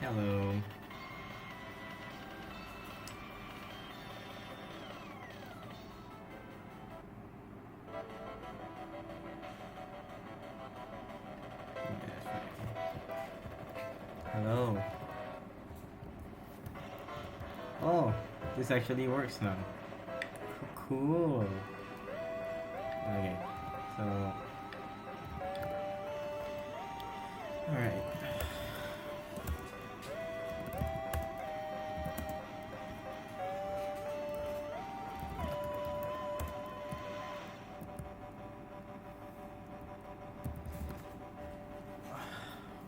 Hello. Hello. Oh, this actually works now. Cool. Okay, so... Alright.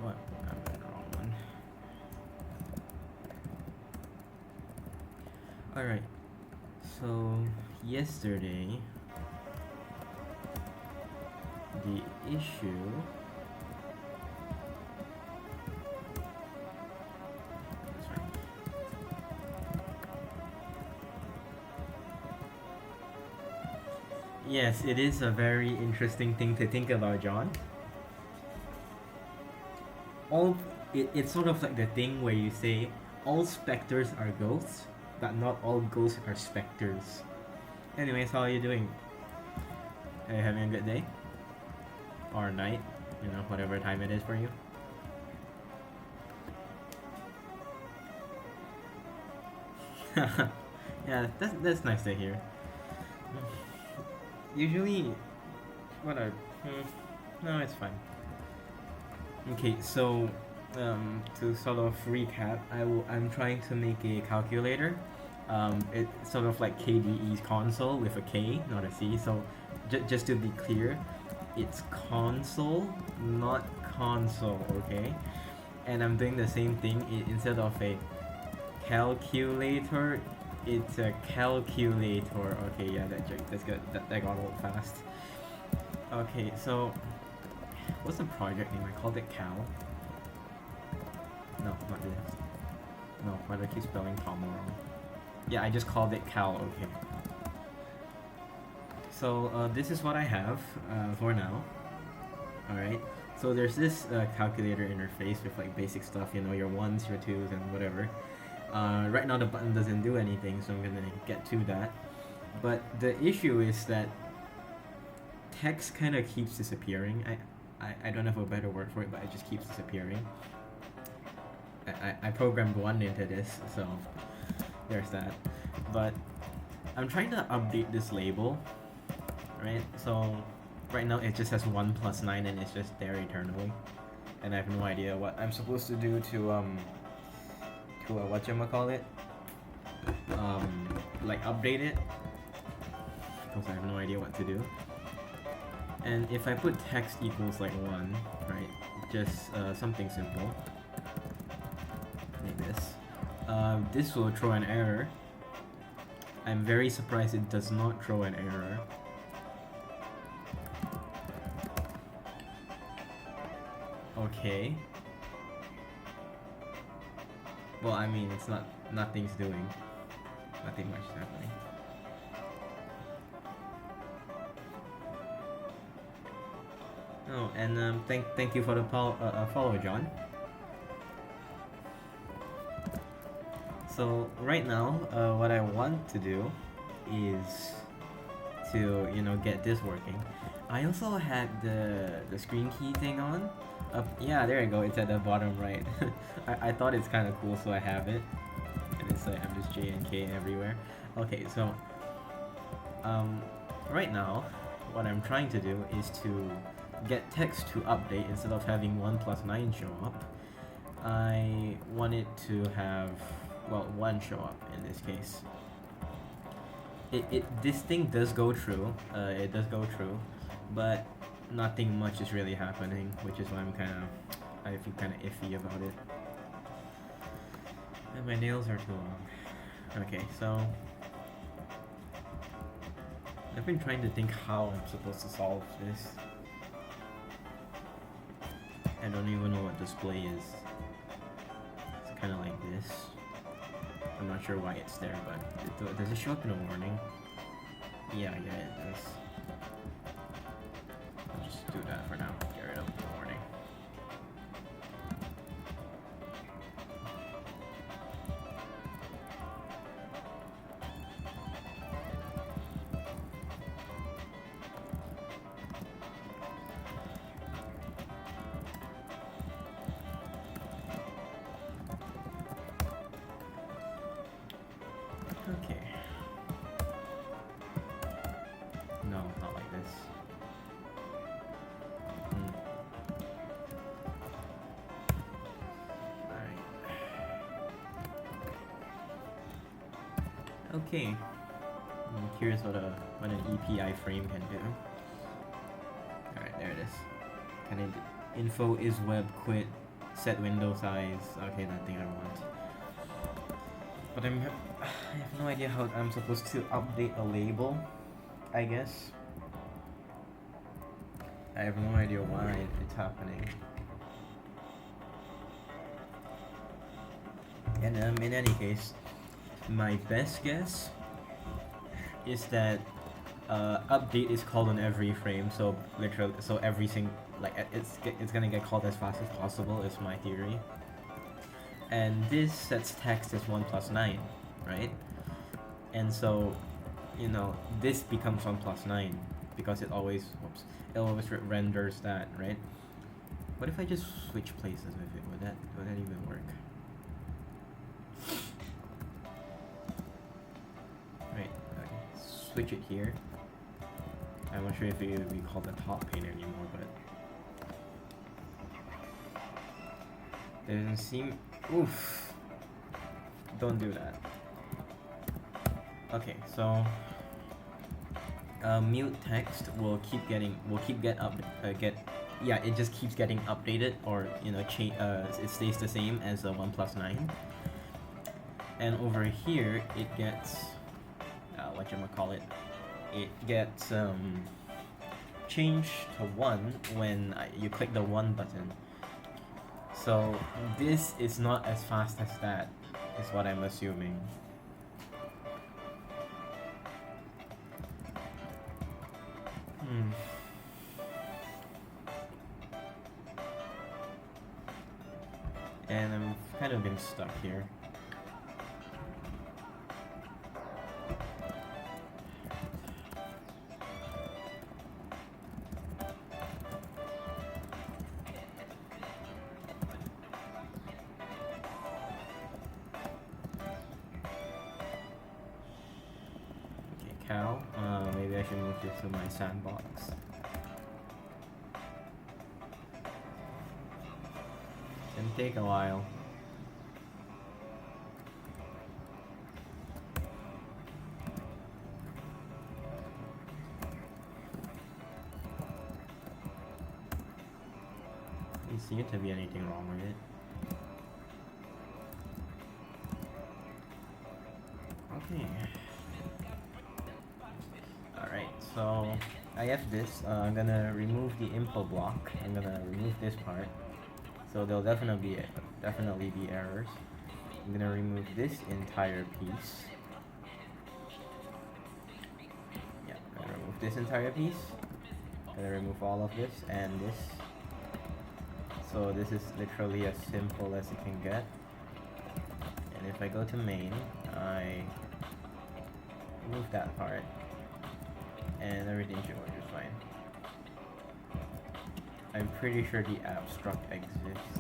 What? I'm in the wrong one. Alright. So, yesterday, the issue... That's right. Yes, it is a very interesting thing to think about, John. It's sort of like the thing where you say all specters are ghosts, but not all ghosts are specters. Anyways, how are you doing? Are you having a good day? Or night? You know, whatever time it is for you. Yeah, that's nice to hear. Usually, what are... no, it's fine. Okay, so to sort of recap, I'm trying to make a calculator. It's sort of like KDE's console with a K, not a C. So just to be clear, it's console, not console, okay? And I'm doing the same thing. Instead of a calculator, it's a calculator. Okay, yeah, that's good. That got old fast. Okay, so what's the project name? I called it Cal. No, not this. No, why do I keep spelling Tom wrong? Yeah, I just called it Cal, okay. So, this is what I have for now. Alright, so there's this calculator interface with like basic stuff, you know, your ones, your twos, and whatever. Right now the button doesn't do anything, so I'm gonna get to that. But the issue is that text kind of keeps disappearing. I don't have a better word for it, but it just keeps disappearing. I programmed one into this, so there's that. But I'm trying to update this label, right? So right now it just has 1 plus 9 and it's just there eternally. And I have no idea what I'm supposed to do to whatchamacallit? Like update it. Because I have no idea what to do. And if I put text equals like 1, right? Just something simple. Like this. This will throw an error. I'm very surprised it does not throw an error. Okay. Well, I mean, it's nothing's doing. Nothing much is happening. Oh, and thank you for the follow, John. So right now, what I want to do is to get this working. I also had the screen key thing on. Yeah, there you go. It's at the bottom right. I thought it's kind of cool, so I have it. And it's like I'm just J and K everywhere. Okay, so right now, what I'm trying to do is to get text to update instead of having 1 plus 9 show up. I want it to have, well, 1 show up in this case. This thing does go through. It does go through, but nothing much is really happening, which is why I feel kind of iffy about it. And my nails are too long. Okay, so I've been trying to think how I'm supposed to solve this. I don't even know what display is. It's kind of like this. I'm not sure why it's there, but does it show up in the morning? Yeah, it does. I'll just do that for now. Get rid of the warning. Okay. I'm curious what an EPI frame can do. Alright, there it is. Can it info is web quit set window size. Okay, that thing I want. But I have no idea how I'm supposed to update a label, I guess. I have no idea why it's happening. And in any case, my best guess is that update is called on every frame, so literally, so every it's gonna get called as fast as possible is my theory. And this sets text as 1+9, right? And so, you know, this becomes 1+9 because it always renders that, right? What if I just switch places with it? Would that even work? Right, okay. Switch it here. I'm not sure if it would be called the top pane anymore, but doesn't seem. Oof! Don't do that. Okay, so mute text it just keeps getting updated, or you know, it stays the same as the 1+9. And over here it gets it gets changed to 1 when you click the 1 button. So this is not as fast as that, is what I'm assuming. And I'm kind of been stuck here. Maybe I should move this to my sandbox. It's gonna take a while. Doesn't seem to be anything wrong with it. Okay. So I have this. I'm gonna remove the info block. I'm gonna remove this part. So there'll definitely be errors. I'm gonna remove this entire piece. Yeah, I'm gonna remove this entire piece. I'm gonna remove all of this and this. So this is literally as simple as it can get. And if I go to main, I remove that part, and everything should work just fine. I'm pretty sure the abstract exists.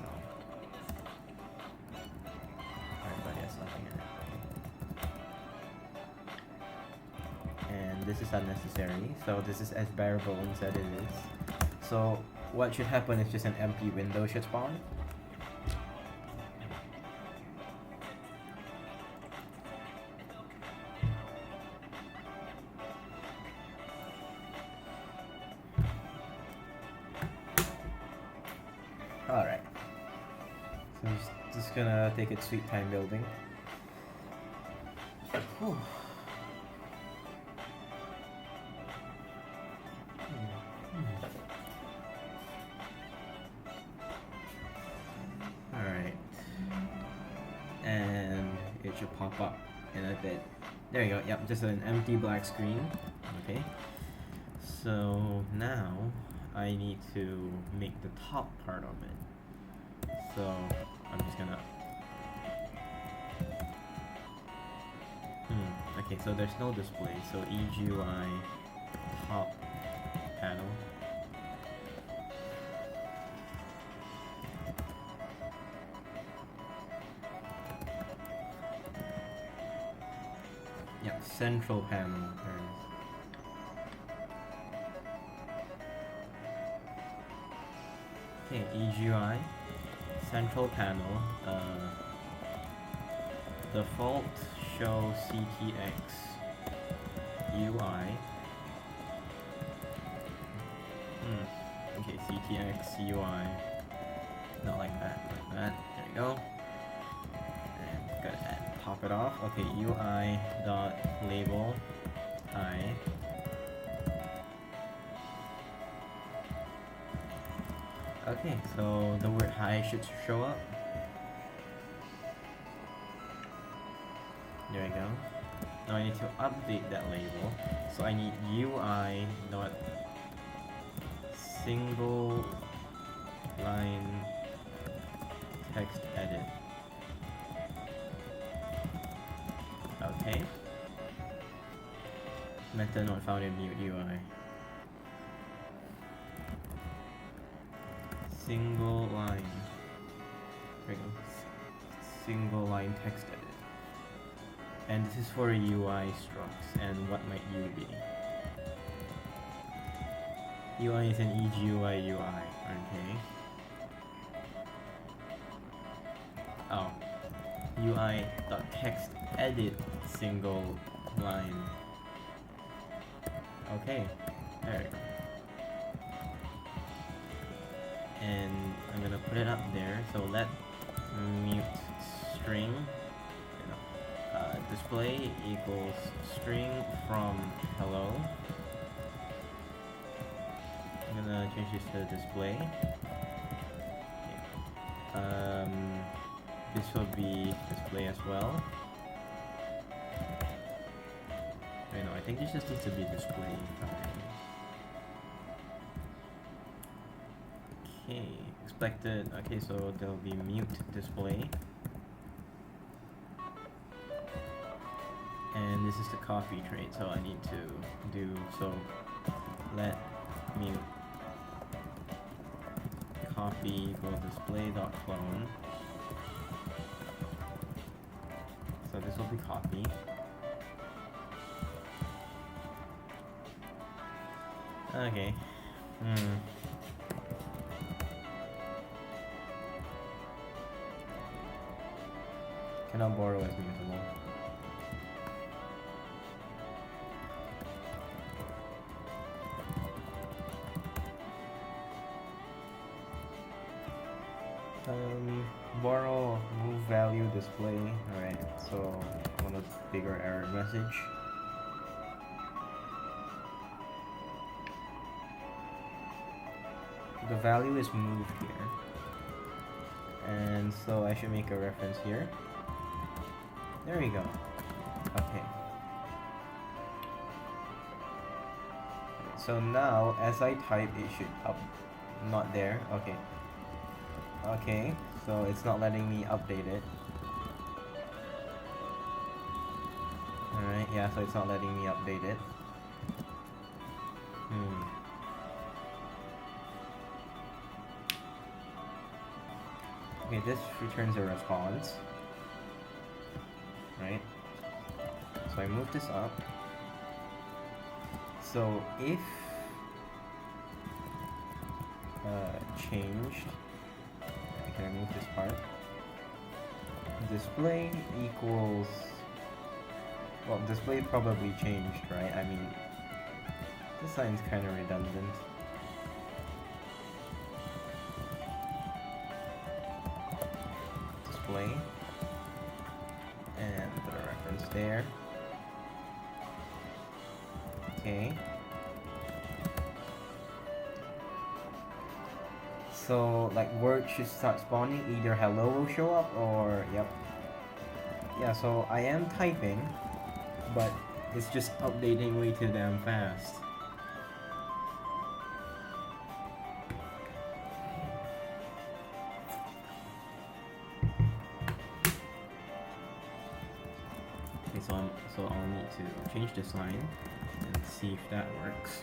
Alright, but it has nothing in it. And this is unnecessary, so this is as bare bones as it is. So what should happen is just an empty window should spawn. Alright. So I'm just gonna take its sweet time building. Whew. Alright. And it should pop up in a bit. There you go, yep, just an empty black screen. Okay. So now I need to make the top part of it. So I'm just gonna okay, so there's no display, so EGUI top panel. Yep, central panel. There it is. Okay, EGUI, central panel, default show ctx UI. Okay, ctx UI. Not like that, like that. There we go. And gotta pop it off. Okay, UI dot label I. Okay, so the word hi should show up. There we go. Now I need to update that label. So I need UI dot single line text edit. Okay. Method not found in mute UI. Single line. There we go. Single line text edit. And this is for UI structs. And what might U be? UI is an EGUI UI. Okay. Oh. UI dot text edit single line. Okay. There we go. And I'm gonna put it up there. So let mute string display equals string from hello. I'm gonna change this to display. Okay. This will be display as well. Wait, no, I think this just needs to be display. Okay, expected. Okay, so there'll be mute display. And this is the coffee trait, so I need to do so let mute coffee equals display dot clone. So this will be coffee. Okay. Cannot borrow as mutable. Borrow move value display. Alright, so one of the bigger error message. The value is moved here. And so I should make a reference here. There we go. Okay. So now as I type it should up, not there. Okay. Okay, so it's not letting me update it. Alright, yeah, so it's not letting me update it. Okay, this returns a response. Right? So I move this up. So if changed, can I move this part? Display equals, well, display probably changed, right? I mean, this sign's kind of redundant. Display, and put a reference there. Okay. So, like, words should start spawning, either hello will show up or, yep. Yeah, so I am typing, but it's just updating way too damn fast. Okay, so I'll need to change this line and see if that works.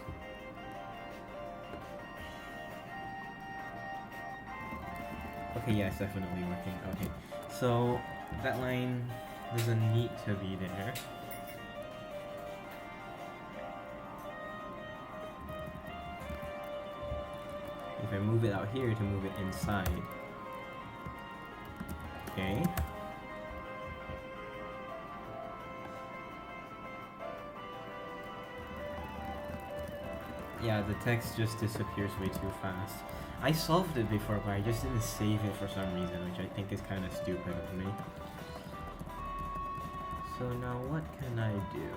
Okay, yeah, it's definitely working. Okay, so that line doesn't need to be there. If I move it out here to move it inside. Okay. Yeah, the text just disappears way too fast. I solved it before, but I just didn't save it for some reason, which I think is kind of stupid of me. So now what can I do?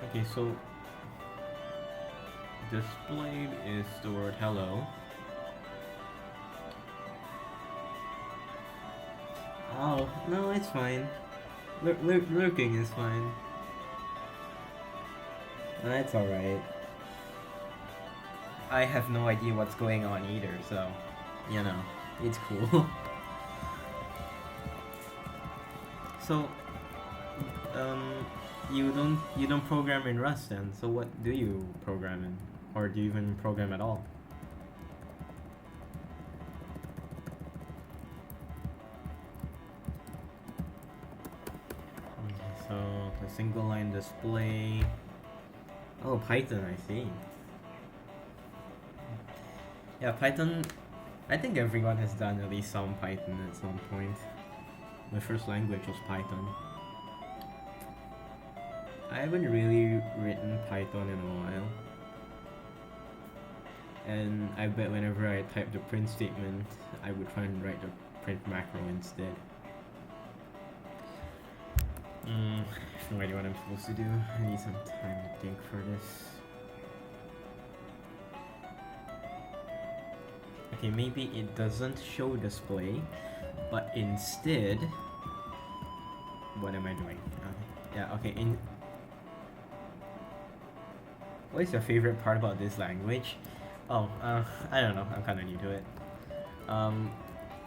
Okay, so displayed is the word hello. Oh, no, it's fine. Lurking is fine. That's alright. I have no idea what's going on either, so, you know, it's cool. So, you don't program in Rust then, so what do you program in? Or do you even program at all? So, the single line display. Oh, Python, I see. Yeah, Python, I think everyone has done at least some Python at some point. My first language was Python. I haven't really written Python in a while. And I bet whenever I type the print statement, I would try and write the print macro instead. I have no idea what I'm supposed to do. I need some time to think for this. Okay, maybe it doesn't show display, but instead, what am I doing? Yeah, okay. What is your favorite part about this language? Oh, I don't know. I'm kind of new to it. I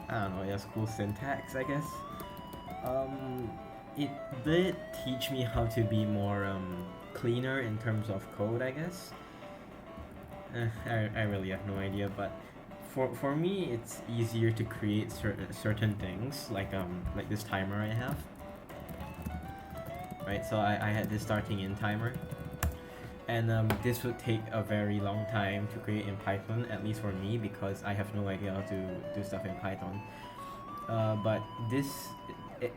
don't know. It has cool syntax, I guess. It did teach me how to be more cleaner in terms of code, I guess. I really have no idea, but for me, it's easier to create certain things, like this timer I have. Right, so I had this starting in timer, and this would take a very long time to create in Python, at least for me, because I have no idea how to do stuff in Python. But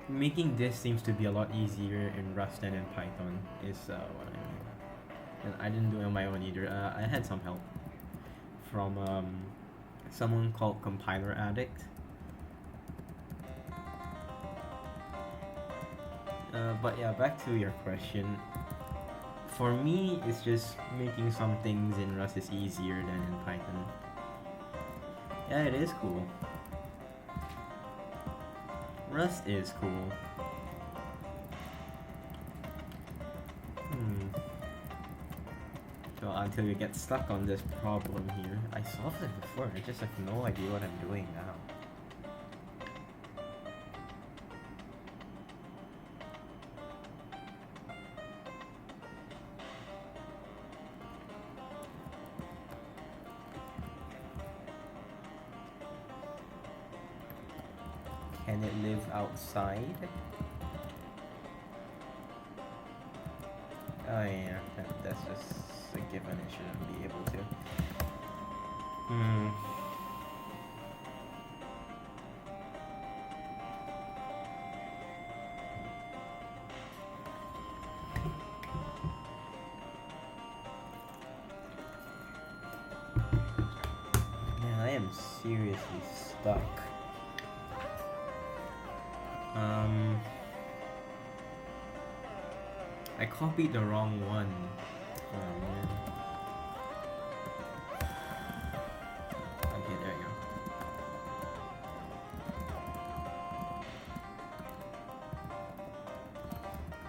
making this seems to be a lot easier in Rust than in Python is what I mean. And I didn't do it on my own either. I had some help from someone called Compiler Addict. But yeah, back to your question. For me, it's just making some things in Rust is easier than in Python. Yeah, it is cool. Rust is cool. So until you get stuck on this problem here, I solved it before. I just have no idea what I'm doing now. Can it live outside? Oh yeah, that's just a given. It shouldn't be able to. Man, I am seriously stuck. I copied the wrong one. Oh man. Okay, there you go.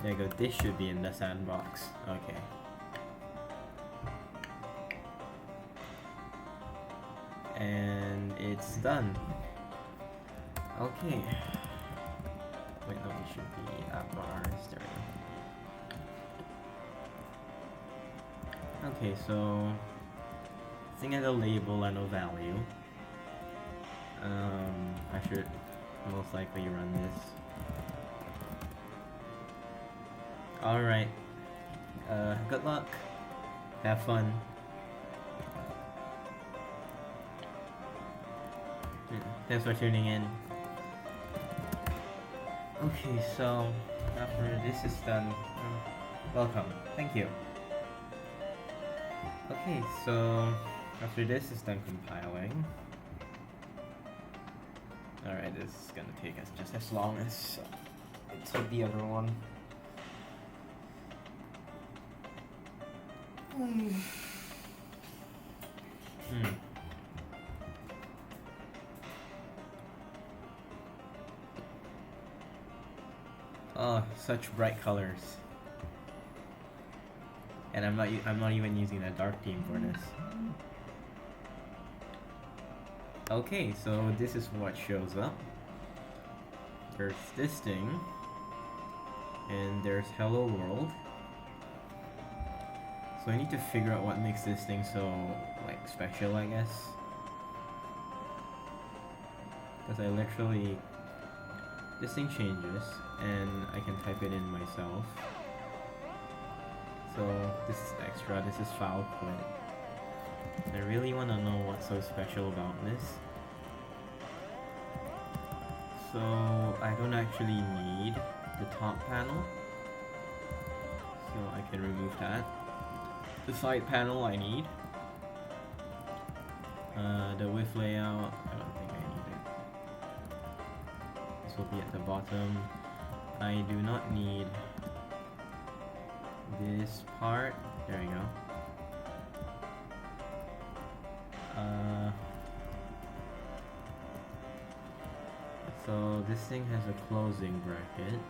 There you go. This should be in the sandbox. Okay. And it's done. Okay. Wait, no, it should be at bars. There we go. Okay, so thing as a label and a value. I should most likely run this. Alright. Good luck. Have fun. Thanks for tuning in. Okay, so after this is done, welcome. Thank you. Okay, so after this is done compiling. Alright, this is gonna take us just as long as it took the other one. Oh, such bright colors. And I'm not even using a dark theme for this. Okay, so this is what shows up. There's this thing, and there's Hello World. So I need to figure out what makes this thing so like special, I guess. Because I literally, this thing changes, and I can type it in myself. So this is extra, this is file quit. I really want to know what's so special about this. So I don't actually need the top panel, so I can remove that. The side panel I need. The width layout, I don't think I need it. This will be at the bottom. I do not need this part. There we go. So this thing has a closing bracket.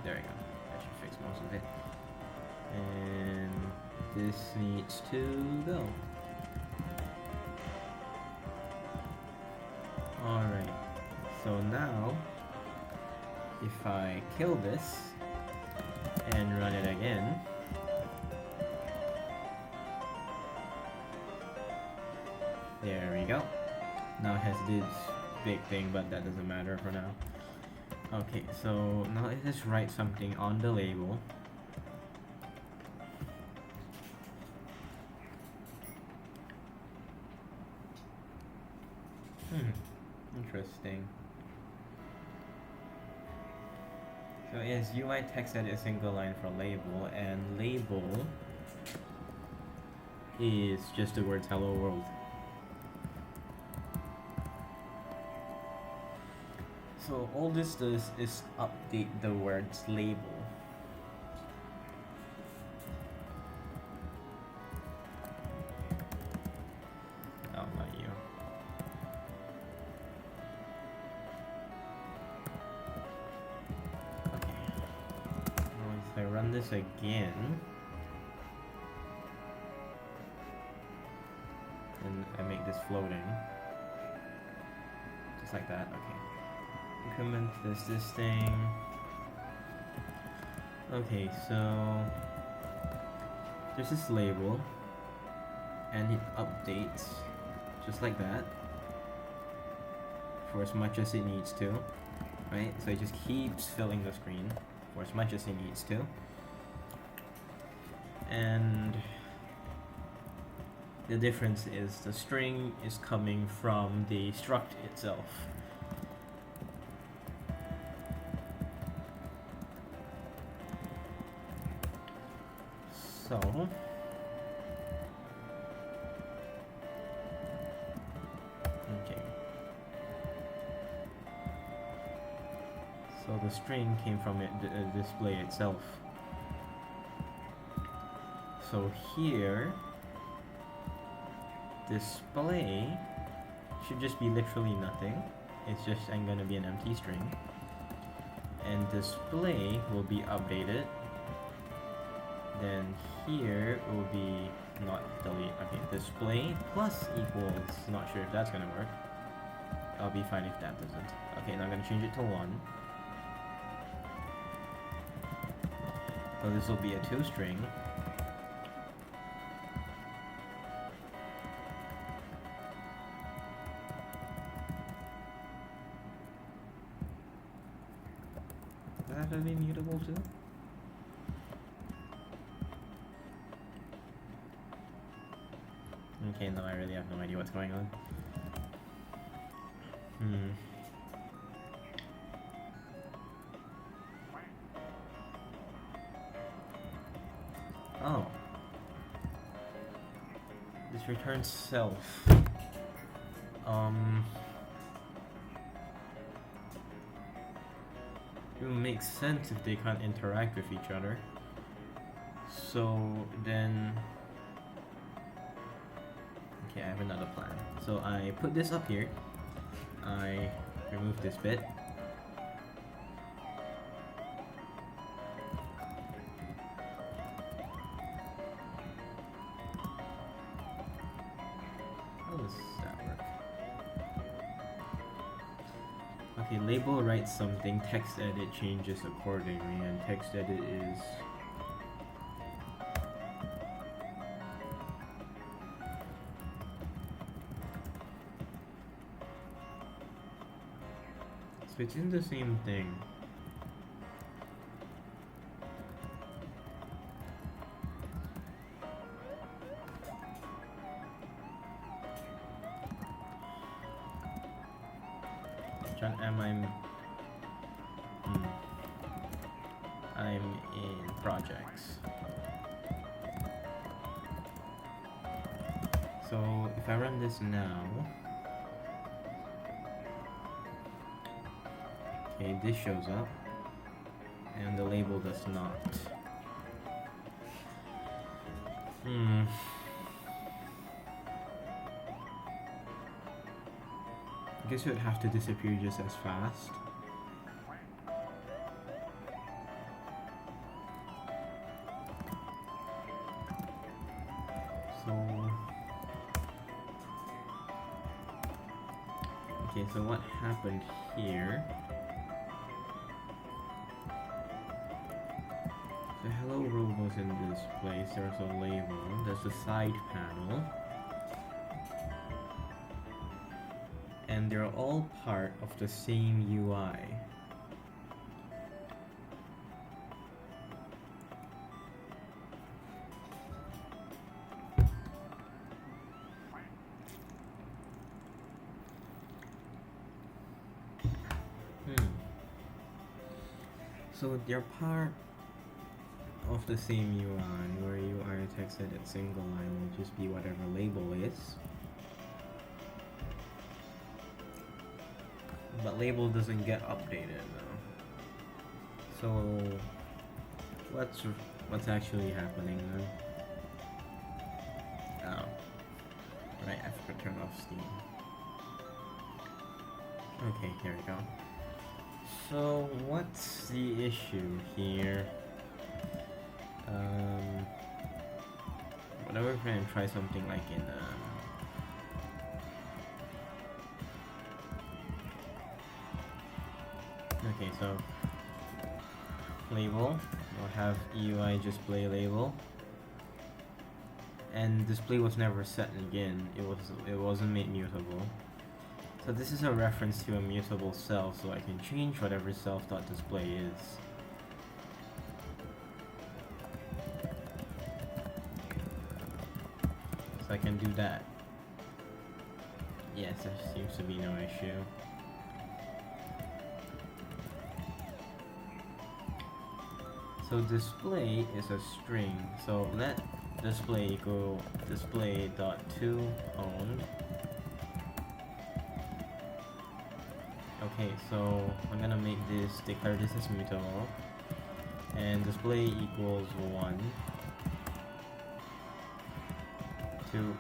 There we go. That should fix most of it. And this needs to go. Alright. So now, if I kill this and run it again, there we go. Now it has this big thing, but that doesn't matter for now. Okay, so now let's just write something on the label. Interesting. So yes, UI text edit a single line for label, and label is just the words hello world. So all this does is update the words label. Oh, not you. Okay. Now if I run this again, and I make this floating, just like that. Okay. Increment this thing. Okay, so there's this label, and it updates just like that for as much as it needs to, right? So it just keeps filling the screen for as much as it needs to, and the difference is the string is coming from the struct itself. So okay, so the string came from it, the display itself. So here, display should just be literally nothing. It's just gonna be an empty string, and display will be updated. Then here will be not delete. Okay, display plus equals, not sure if that's gonna work. I'll be fine if that doesn't. Okay, now I'm gonna change it to 1. So this will be a 2 string. Does that have to be mutable too? Okay, no, I really have no idea what's going on. Oh. This returns self. It would make sense if they can't interact with each other. So then... Okay, I have another plan. So I put this up here. I remove this bit. How does that work? Okay, label writes something, text edit changes accordingly, and text edit is... So it's in the same thing. I'm in projects. So if I run this now, okay, this shows up, and the label does not. I guess it would have to disappear just as fast. Okay, so what happened here? So hello world was in this place. There's a label. There's a side panel. And they're all part of the same UI. So they're part of the same UI, where UI text edit single line will just be whatever label is. But label doesn't get updated though. So what's actually happening then? Oh, right, I forgot to turn off Steam. Okay, here we go. So what's the issue here? Whatever, if I try something like in okay, so label, we'll have UI display label, and display was never set again. It wasn't made mutable. So this is a reference to a mutable self, so I can change whatever self.display is. So I can do that. Yes, there seems to be no issue. So display is a string, so let display equal display.toOwned. Okay, so I'm gonna make this, declare this as mutable, and display equals 1 to okay.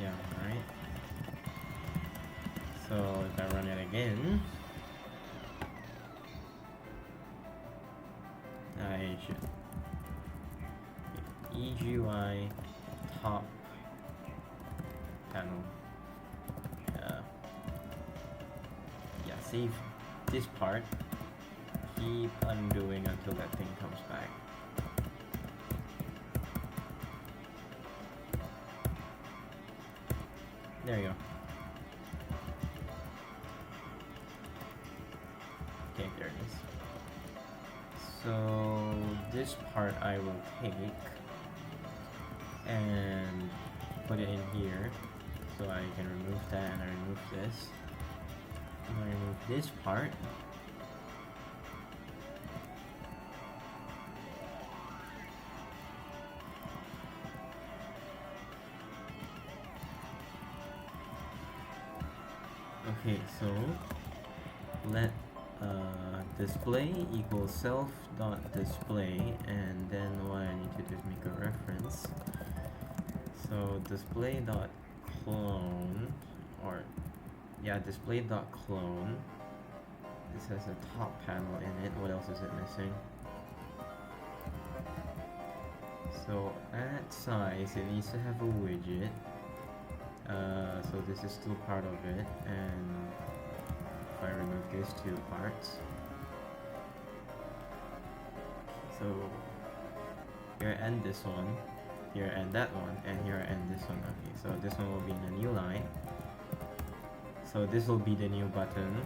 Yeah, right. So if I run it again, I should EGUI top panel. Yeah, save this part. Keep undoing until that thing comes back. There you go. Okay, there it this part I will take and put it in here, so I can remove that, and I remove this. I'm going to remove this part. Okay, so let display equals self dot display, and then what I need to do is make a reference. So display dot clone, or yeah, display dot clone. This has a top panel in it. What else is it missing? So at size, it needs to have a widget. So this is still part of it, and if I remove these two parts, so here I end this one, here I end that one, and here I end this one. Okay, so this one will be in a new line. So this will be the new button.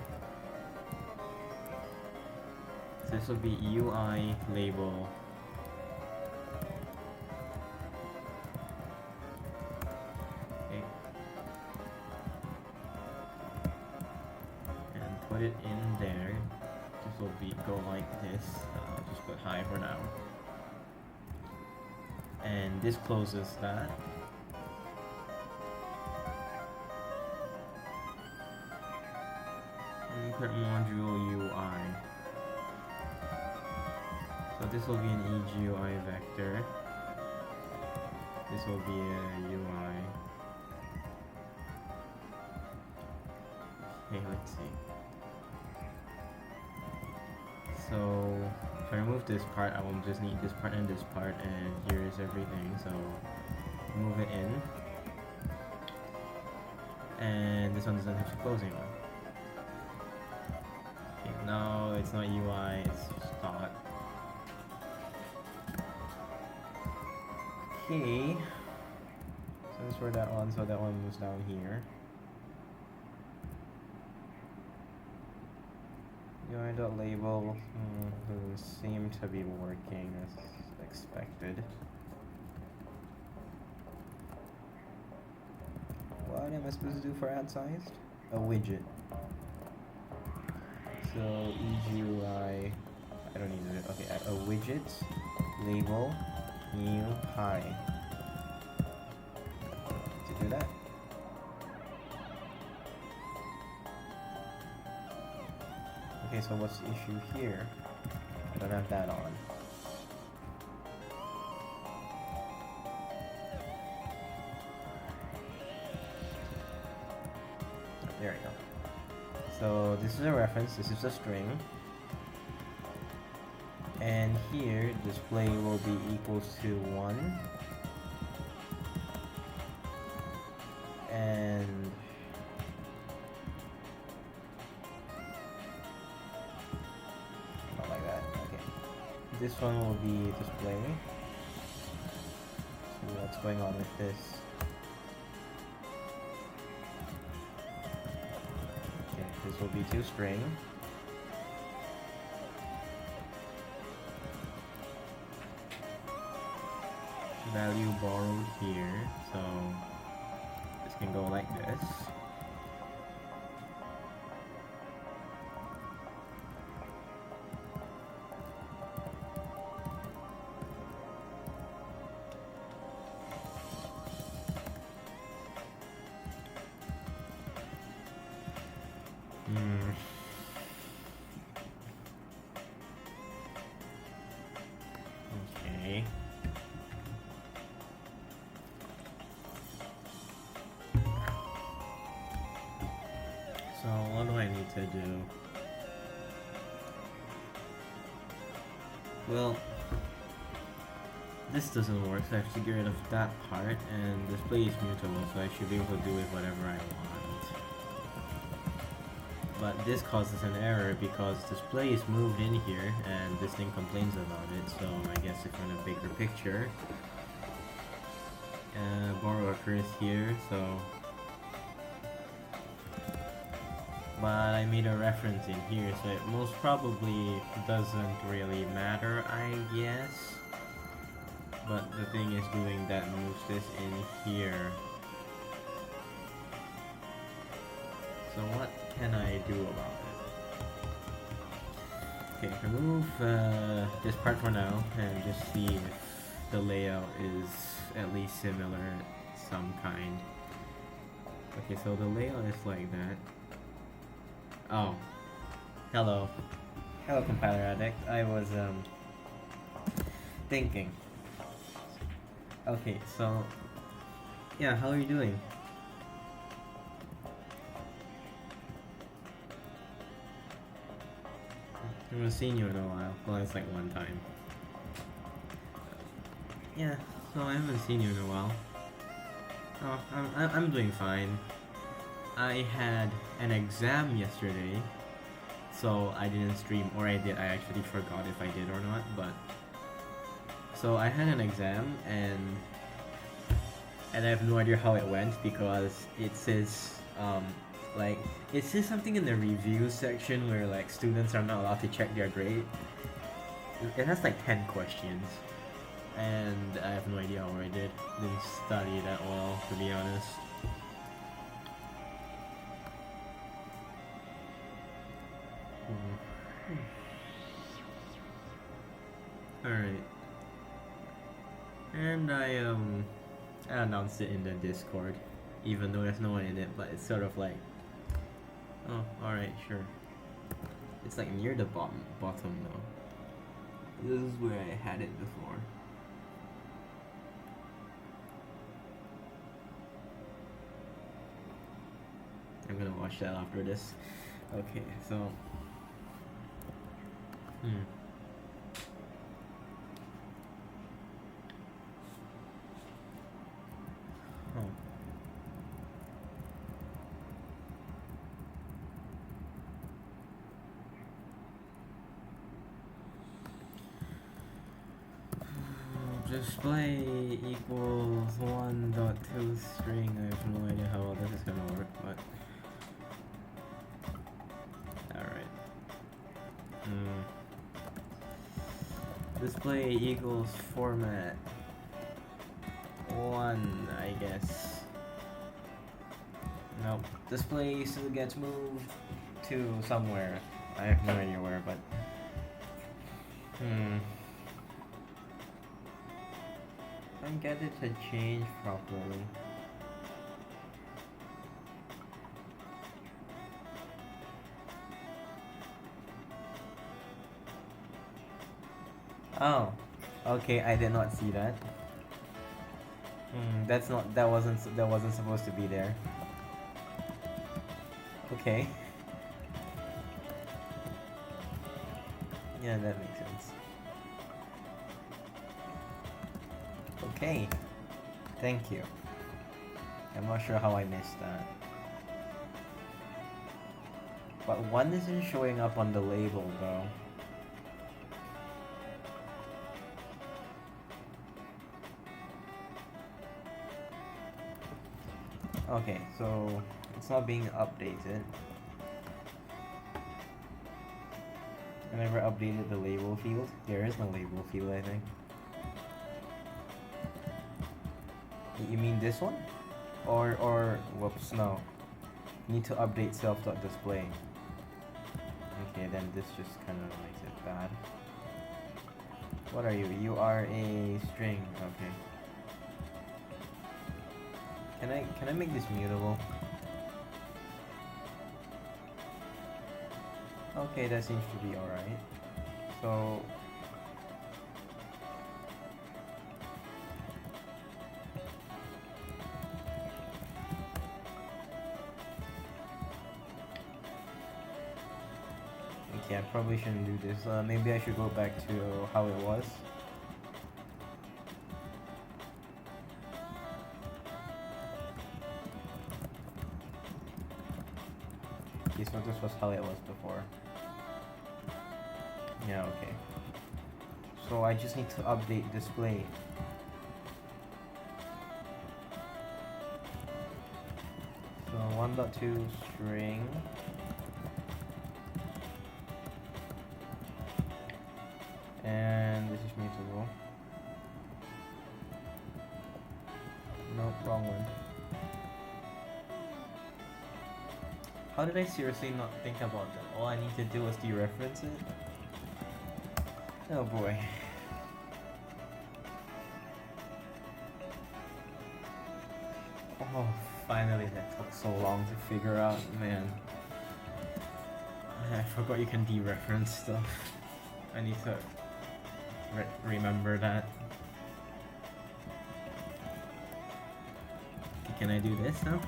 So this will be UI label. Put it in there. This will be go like this. I'll just put hi for now. And this closes that. And put module UI. So this will be an EGUI vector. This will be a UI. Okay, let's see. So if I remove this part, I will just need this part and this part, and here is everything. So move it in, and this one doesn't have to close anymore. Okay, now it's not UI, it's dot. Okay, so that's for that one. So that one moves down here. UI.label doesn't seem to be working as expected. What am I supposed to do for ad sized? A widget. So EGUI, I don't need it. Okay, a widget, label, new, high. To do that. Okay, so what's the issue here? I don't have that on. There we go. So this is a reference, this is a string. And here, display will be equals to 1. And this one will be display. So what's going on with this? Okay, this will be toString. Value borrowed here, so this can go like this. Okay. So what do I need to do? Well, this doesn't work, so I have to get rid of that part, and display is mutable, so I should be able to do with whatever I want. But this causes an error because display is moved in here and this thing complains about it, so I guess if in a bigger picture, borrow occurs here, so but I made a reference in here, so it most probably doesn't really matter, I guess. But the thing is, doing that moves this in here. So what can I do about it? Okay, remove this part for now and just see if the layout is at least similar some kind. Okay, so the layout is like that. Oh, hello. Hello, compiler addict. I was thinking. Okay, so yeah, how are you doing? I haven't seen you in a while. Well, it's like one time. Yeah, so I haven't seen you in a while. Oh, I'm doing fine. I had an exam yesterday, so I didn't stream, or I did. I actually forgot if I did or not, but so I had an exam and I have no idea how it went because it says like it says something in the review section where like students are not allowed to check their grade. It has like 10 questions, and I have no idea how I did. Didn't study that well, to be honest. Alright. And I announced it in the Discord, even though there's no one in it, but it's sort of like, oh, alright, sure. It's like near the bottom though. This is where I had it before. I'm gonna watch that after this. Okay, so Oh. Display equals 1.2 string. I have no idea how all this is gonna work, but alright. Display equals format 1, I guess. Nope. Display still gets moved to somewhere. I have no idea where, but can't get it to change properly. Oh, okay. I did not see that. That wasn't supposed to be there. Okay. Yeah, that makes sense. Okay. Thank you. I'm not sure how I missed that. But one isn't showing up on the label though. Okay, so it's not being updated. I never updated the label field. There is no label field, I think. You mean this one? Or whoops, no. Need to update self.display. Okay, then this just kind of makes it bad. What are you? You are a string. Okay. Can I make this mutable? Okay, that seems to be alright. So okay, I probably shouldn't do this. Maybe I should go back to how it was. Okay, so this was how it was before. Yeah, okay. So I just need to update display. So 1.2 string wants me to roll. No, wrong one. How did I seriously not think about that? All I need to do is dereference it? Oh boy. Oh, finally, that took so long to figure out, man. I forgot you can dereference stuff. I need to remember that. Can I do this now?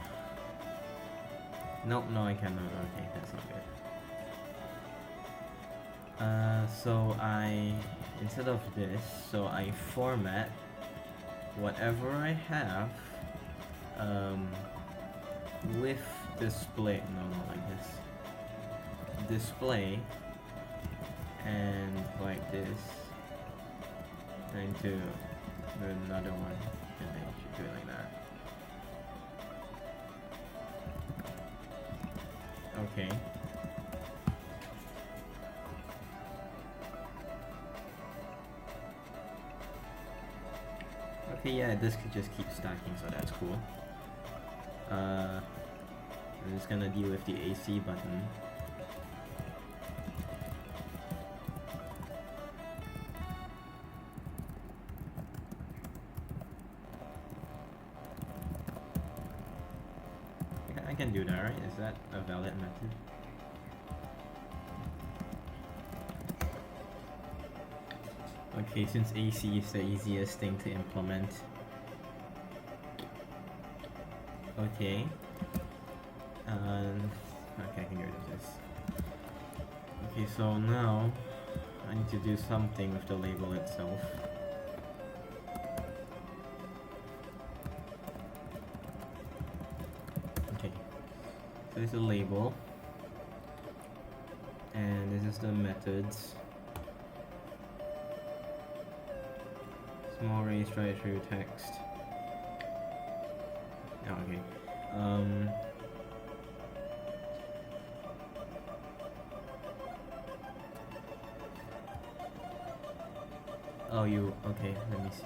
Nope, no I cannot. Okay, that's not good. So I, instead of this, so I format whatever I have with display, no, like this. Display and like this, and to another one, and then you should do it like that. Okay. Okay, yeah, this could just keep stacking, so that's cool. I'm just gonna deal with the AC button. I can do that, right? Is that a valid method? Okay, since AC is the easiest thing to implement. Okay. Okay, I can get rid of this. Okay, so now I need to do something with the label itself. Okay, so this is a label, and this is the methods. Small raised right through text. Oh, okay. Oh, you, okay, let me see.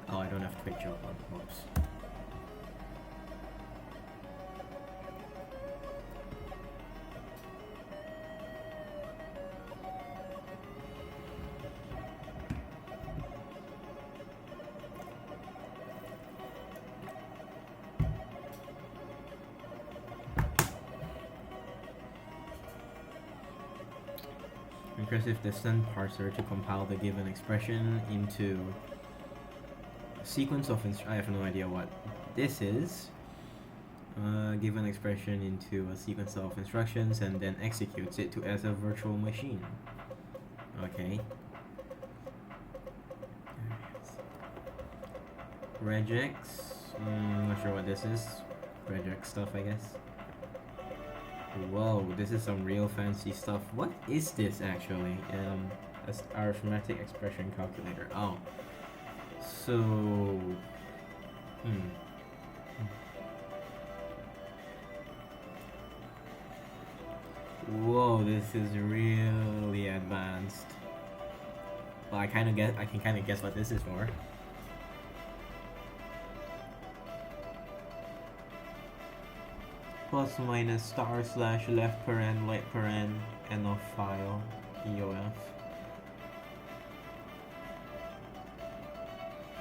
Oh, I don't have quick jump on, whoops. Recursive distant parser to compile the given expression into a sequence of I have no idea what this is. Given expression into a sequence of instructions and then executes it to as a virtual machine. Okay. Regex. Not sure what this is. Regex stuff, I guess. Whoa, this is some real fancy stuff. What is this actually? Arithmetic expression calculator. Oh. So... Whoa, this is really advanced. Well, I can kind of guess what this is for. Plus minus star slash left paren right paren end of file EOF.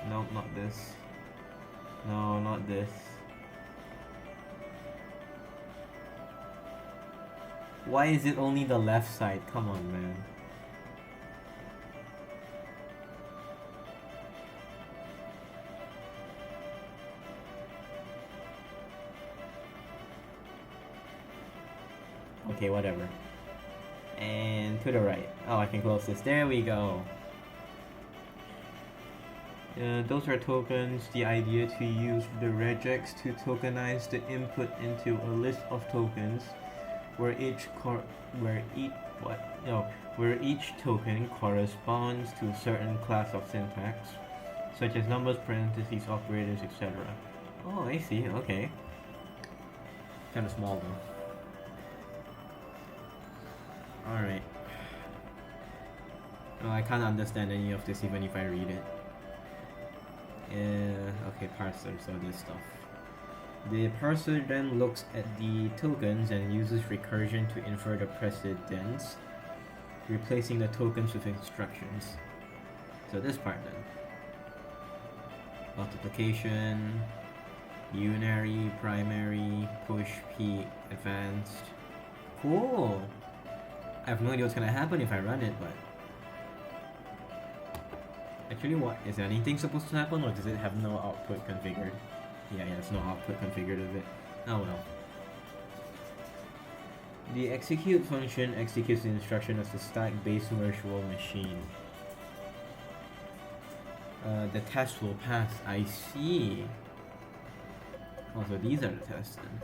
Nope, not this. No, not this. Why is it only the left side? Come on, man. Okay, whatever. And to the right. Oh, I can close this. There we go. Those are tokens. The idea to use the regex to tokenize the input into a list of tokens, where each token corresponds to a certain class of syntax, such as numbers, parentheses, operators, etc. Oh, I see. Okay. Kind of small though. Alright. Well, I can't understand any of this even if I read it. Okay, parser, so this stuff. The parser then looks at the tokens and uses recursion to infer the precedence, replacing the tokens with instructions. So this part then. Multiplication, unary, primary, push, peak, advanced. Cool! I have no idea what's gonna happen if I run it, but... Actually, what? Is anything supposed to happen, or does it have no output configured? Yeah, there's no output configured of it. Oh well. The execute function executes the instruction as the stack-based virtual machine. The test will pass. I see. Oh, so these are the tests then.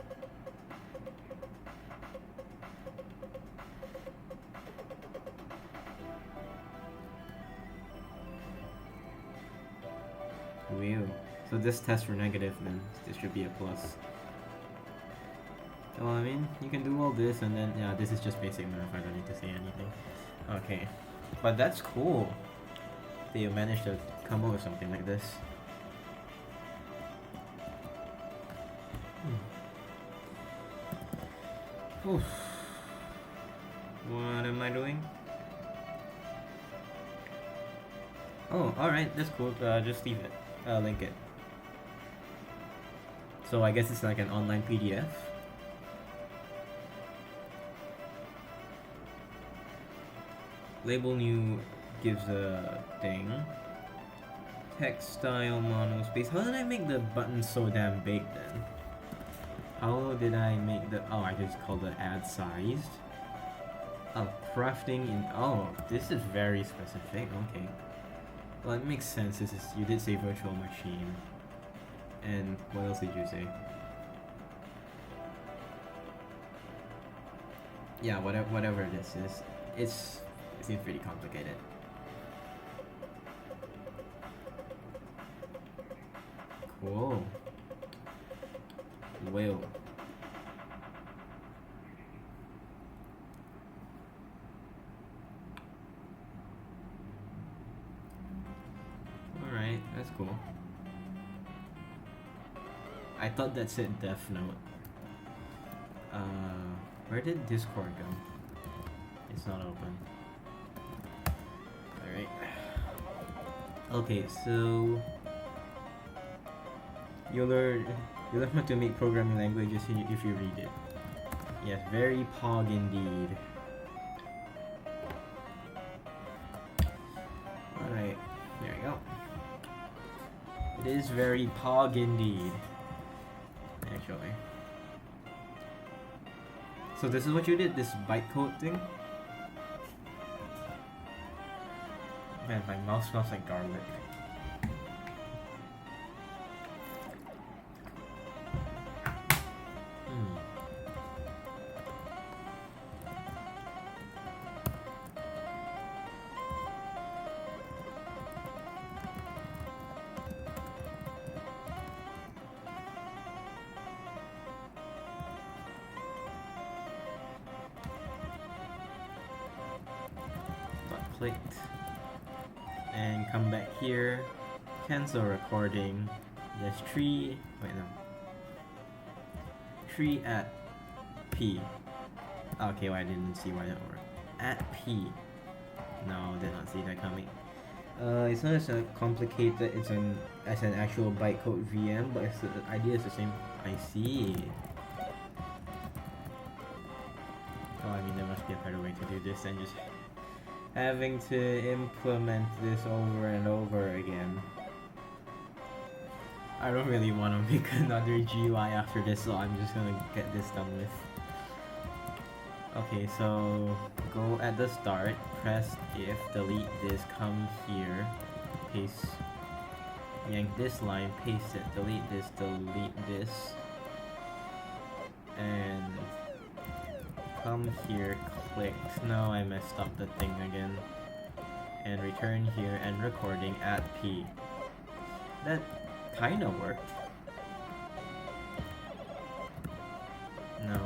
Wow. So this test for negative then. This should be a plus. Well, I mean, you can do all this and then, yeah, this is just basic math. I don't need to say anything. Okay. But that's cool that you managed to come up with something like this. Oof. What am I doing? Oh, alright, that's cool. Just leave it. Link it. So I guess it's like an online PDF. Label new gives a thing. Text style monospace. How did I make the button so damn big then? How did I make the... Oh, I just called the add sized. Oh, crafting in... Oh, this is very specific. Okay. Well, it makes sense. This is... You did say virtual machine. And what else did you say? Yeah, whatever this is. It seems pretty complicated. Cool. Well. Alright, that's cool. I thought that said Death Note. Where did Discord go? It's not open. Alright. Okay, so you'll learn how to make programming languages if you read it. Yes, very pog indeed. Alright, there you go. It is very pog indeed. Actually. So this is what you did, this bytecode thing? Man, my mouth smells like garlic. Clicked and come back here, cancel recording. There's tree at P. Okay, well, I didn't see why that worked. At P. No, did not see that coming. It's not as complicated as an actual bytecode VM, but the idea is the same. I see. Oh, I mean, there must be a better way to do this than just having to implement this over and over again. I don't really want to make another GUI after this, so I'm just gonna get this done with. Okay, so go at the start, press if, delete this, come here, paste, yank this line, paste it, delete this, and come here, click. No, I messed up the thing again. And return here and recording at P. That kinda worked. No.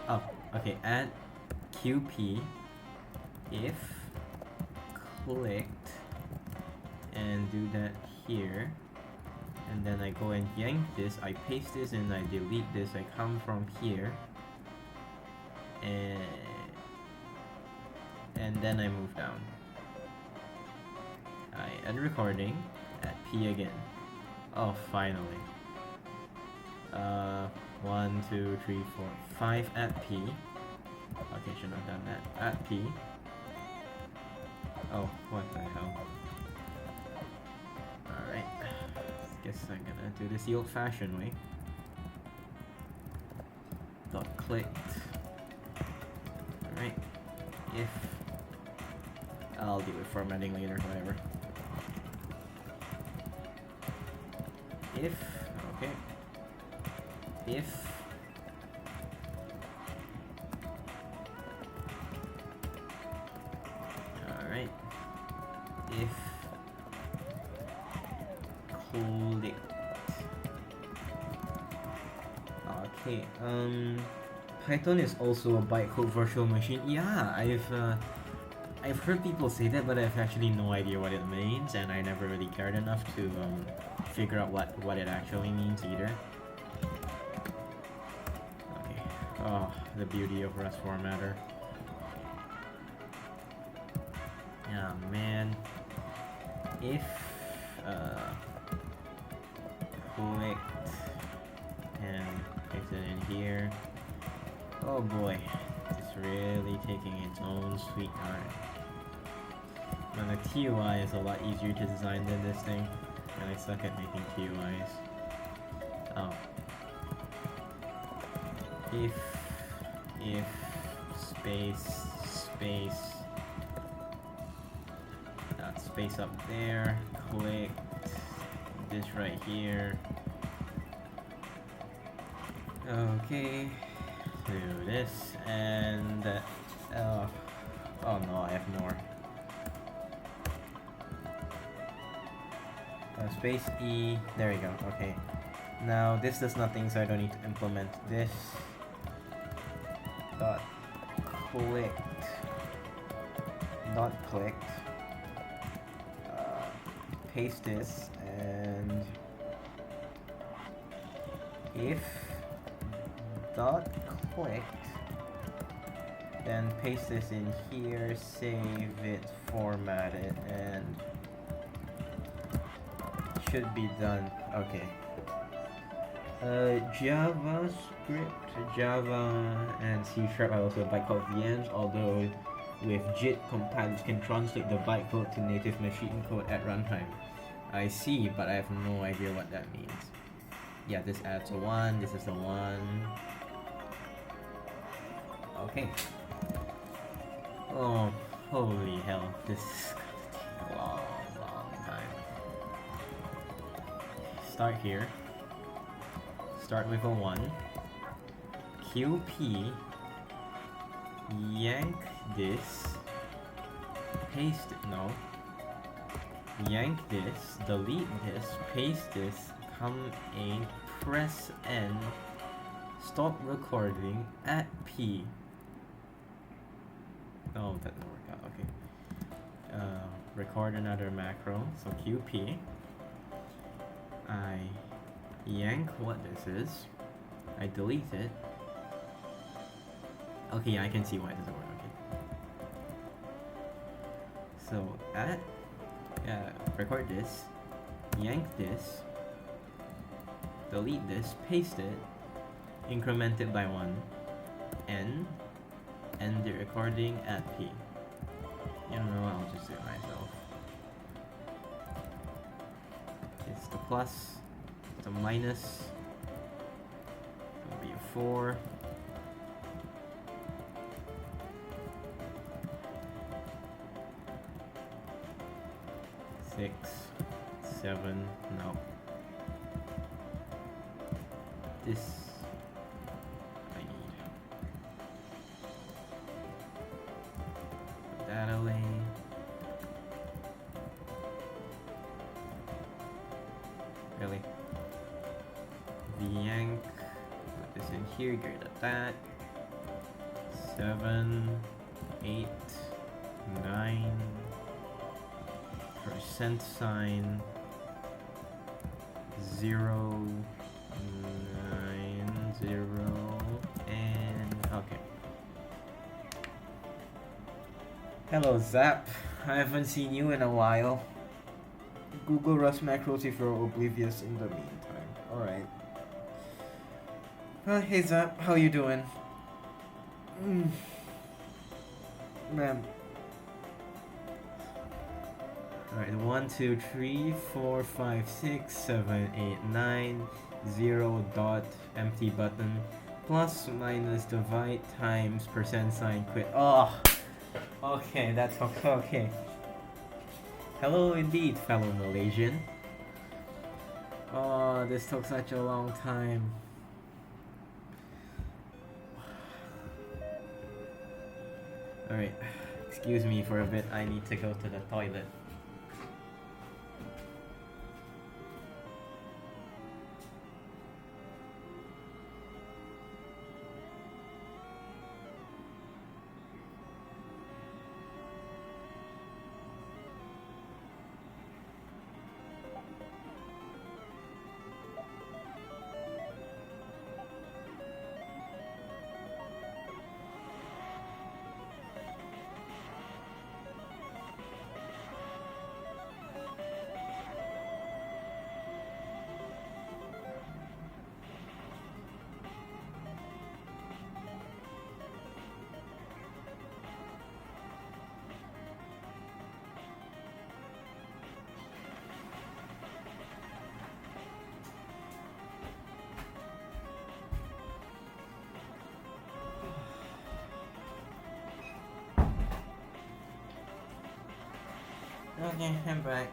Oh, okay, at QP. if clicked and do that here, and then I go and yank this, I paste this and I delete this, I come from here and then I move down. I end recording at P again. Oh, finally. 1, 2, 3, 4, 5 at P. Okay, shouldn't have done that. At P. Oh, what the hell. Alright. Guess I'm gonna do this the old-fashioned way. Dot clicked. Alright. If... I'll deal with formatting later, whatever. If... Okay. If... Alright. If... Click. Okay, Python is also a bytecode virtual machine. Yeah, I've heard people say that, but I've actually no idea what it means, and I never really cared enough to figure out what it actually means either. Okay. Oh, the beauty of Rust formatter. Yeah, man. If clicked and paste it in here. Oh boy, it's really taking its own sweet time. And the TUI is a lot easier to design than this thing, and I suck at making TUIs. Oh. If space that space up there, click this right here. Okay, do this and oh no, I have more. Space E, there we go. Okay, now this does nothing, so I don't need to implement this. Dot clicked. Paste this and if dot clicked, then paste this in here, save it, format it, and should be done. Okay. JavaScript, Java, and C# are also bytecode VMs, although with JIT, compilers can translate the bytecode to native machine code at runtime. I see, but I have no idea what that means. Yeah, this adds a 1, this is a 1. Okay. Oh, holy hell, this is gonna take a long time. Start here. Start with a 1. QP. Yank this. Paste it. No. Yank this. Delete this. Paste this. Come A. Press N. Stop recording at P. Oh, that didn't work out. Okay. Record another macro. So QP. I yank what this is. I delete it. Okay, I can see why it doesn't work. Okay. So at record this, yank this, delete this, paste it, increment it by 1, N, end the recording at P. You know, I'll just do it myself. It's the plus, the minus, it'll be a 4. Six, 7, no. This I need. Put that away. Really? Yank. Put this in here, get rid of that. 7, 8, 9 percent sign 0 9 0 and okay. Hello Zap, I haven't seen you in a while. Google Rust macros if you're oblivious in the meantime. Alright. Hey Zap, how you doing? Man. Alright, 1, 2, 3, 4, 5, 6, 7, 8, 9, 0 dot empty button plus minus divide times percent sign quit. Oh, okay, that's okay. Hello indeed, fellow Malaysian. Oh, this took such a long time. Alright, excuse me for a bit, I need to go to the toilet. Okay, I'm back.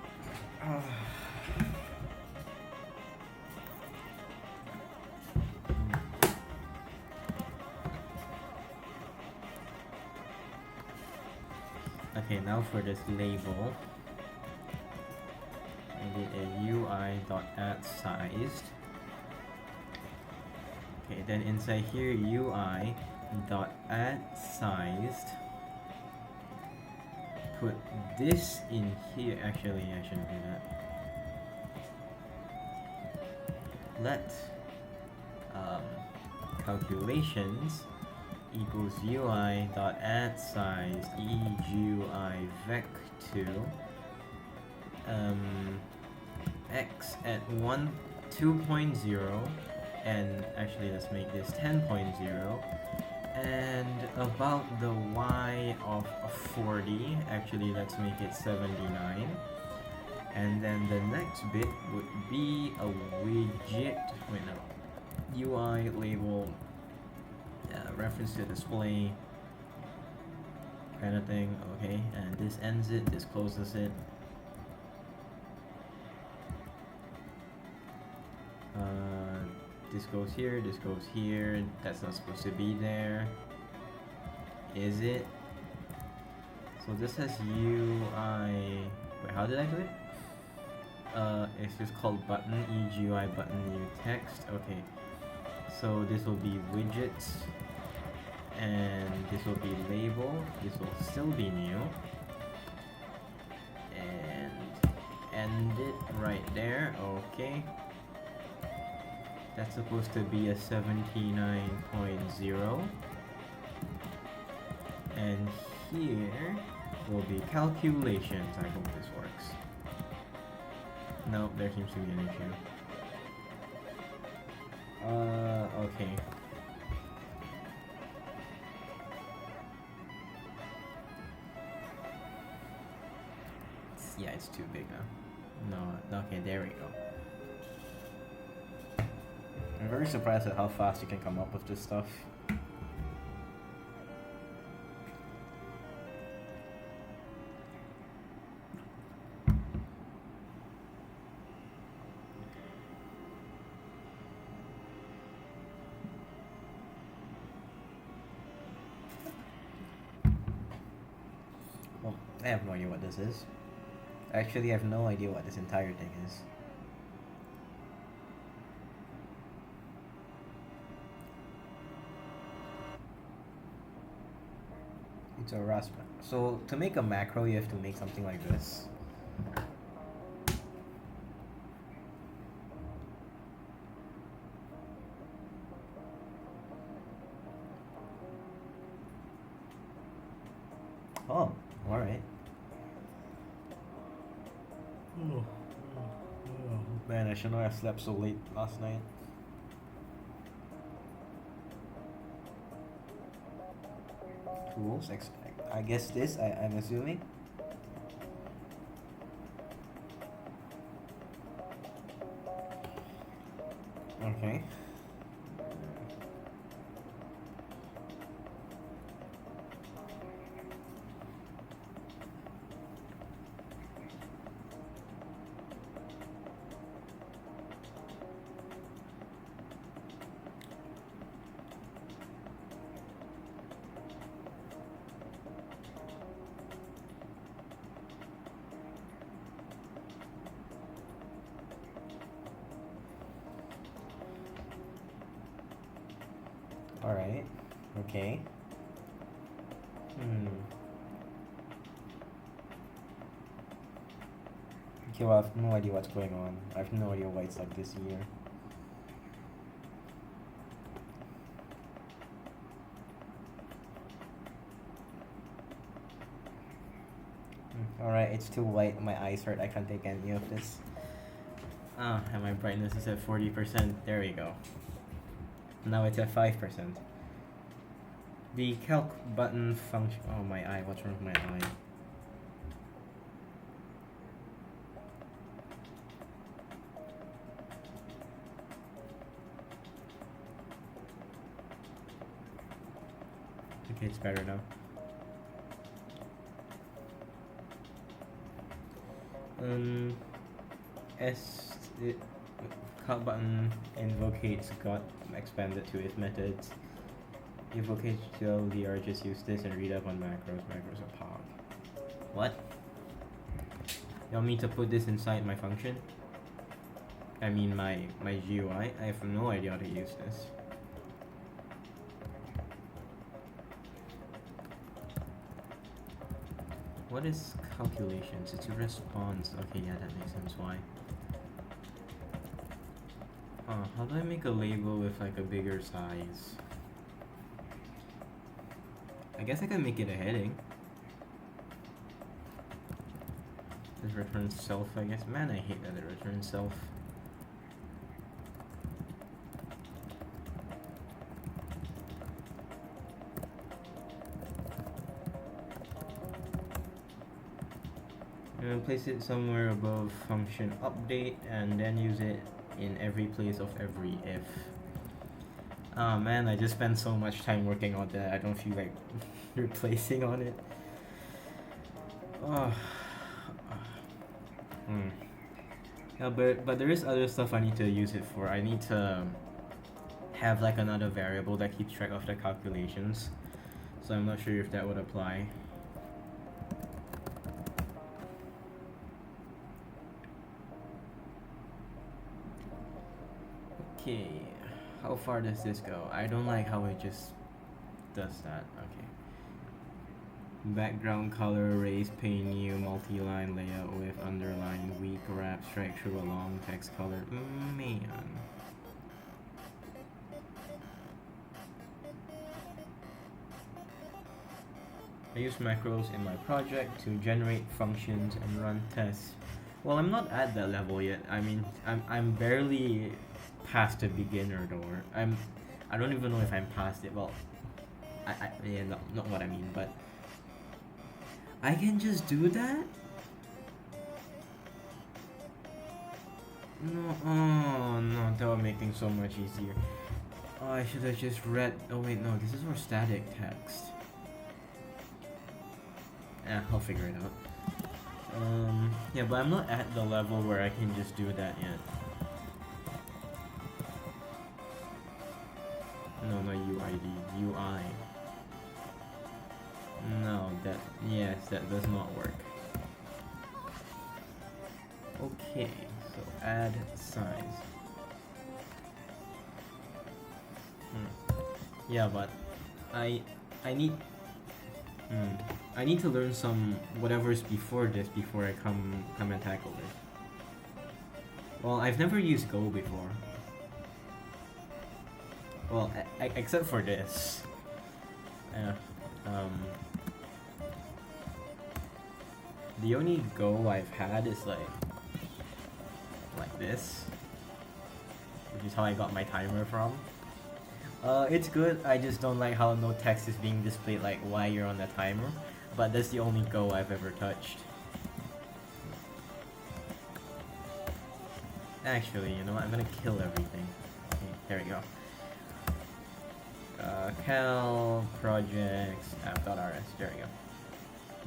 Okay, now for this label, I did a UI.addSized. Okay, then inside here, UI.addSized. Put this in here. Actually, I shouldn't do that. Let calculations equals UI.addSized EGUI vec2 x at 2.0 and actually let's make this 10.0 and about the y of 40, actually let's make it 79, and then the next bit would be a widget, wait no, UI label reference to display kind of thing. Okay, and this ends it, this closes it. This goes here, this goes here. That's not supposed to be there, is it? So this has UI. Wait, how did I do it? It's just called button, EGUI button new text. Okay, so this will be widgets, and this will be label. This will still be new, and end it right there. Okay. That's supposed to be a 79.0. And here will be calculations. I hope this works. Nope, there seems to be an issue. Okay. Yeah, it's too big now. No, okay, there we go. I'm very surprised at how fast you can come up with this stuff. Well, I have no idea what this is. Actually, I have no idea what this entire thing is. It's a Rust. So to make a macro, you have to make something like this. Oh, all right. Man, I should not have slept so late last night. Tools, I guess this, I'm assuming. Okay. Alright. Okay. Okay, well, I have no idea what's going on. I have no idea why it's like this here. Alright, it's too white. My eyes hurt. I can't take any of this. And my brightness is at 40%. There we go. Now it's at 5%. The calc button function. Oh, my eye. What's wrong with my eye? Okay, it's better now. Calc button invocates got expanded to its methods. Invocates TLDR, just use this and read up on macros. Macros are pog. What? You want me to put this inside my function? I mean my GUI? I have no idea how to use this. What is calculations? It's a response. Okay, yeah, that makes sense why. How do I make a label with like a bigger size? I guess I can make it a heading. This returns self, I guess. Man, I hate that it returns self. And place it somewhere above function update and then use it in every place of every if. Oh man, I just spent so much time working on that. I don't feel like replacing on it. Oh. Yeah, but there is other stuff I need to use it for. I need to have like another variable that keeps track of the calculations. So I'm not sure if that would apply. Okay, how far does this go? I don't like how it just does that. Okay. Background color, erase, paint new, multi-line layout with underline, weak wrap, strike through a long text color. Man. I use macros in my project to generate functions and run tests. Well, I'm not at that level yet. I mean, I'm barely past the beginner door. I don't even know if I'm past it. Well, yeah, not what I mean, but I can just do that? No, oh no, that would make things so much easier. Oh, I should have just read. Oh wait, no, this is for static text. I'll figure it out. Yeah, but I'm not at the level where I can just do that yet. No, not UID, UI. No, that does not work. Okay, so add size. Yeah, but I need. I need to learn some whatever's before this before I come and tackle this. Well, I've never used Go before. Well, except for this. Yeah. The only Go I've had is like this, which is how I got my timer from. It's good, I just don't like how no text is being displayed like why you're on the timer, but that's the only Go I've ever touched. Actually, you know what, I'm gonna kill everything. Okay, there we go. Cal, projects, app.rs, there we go.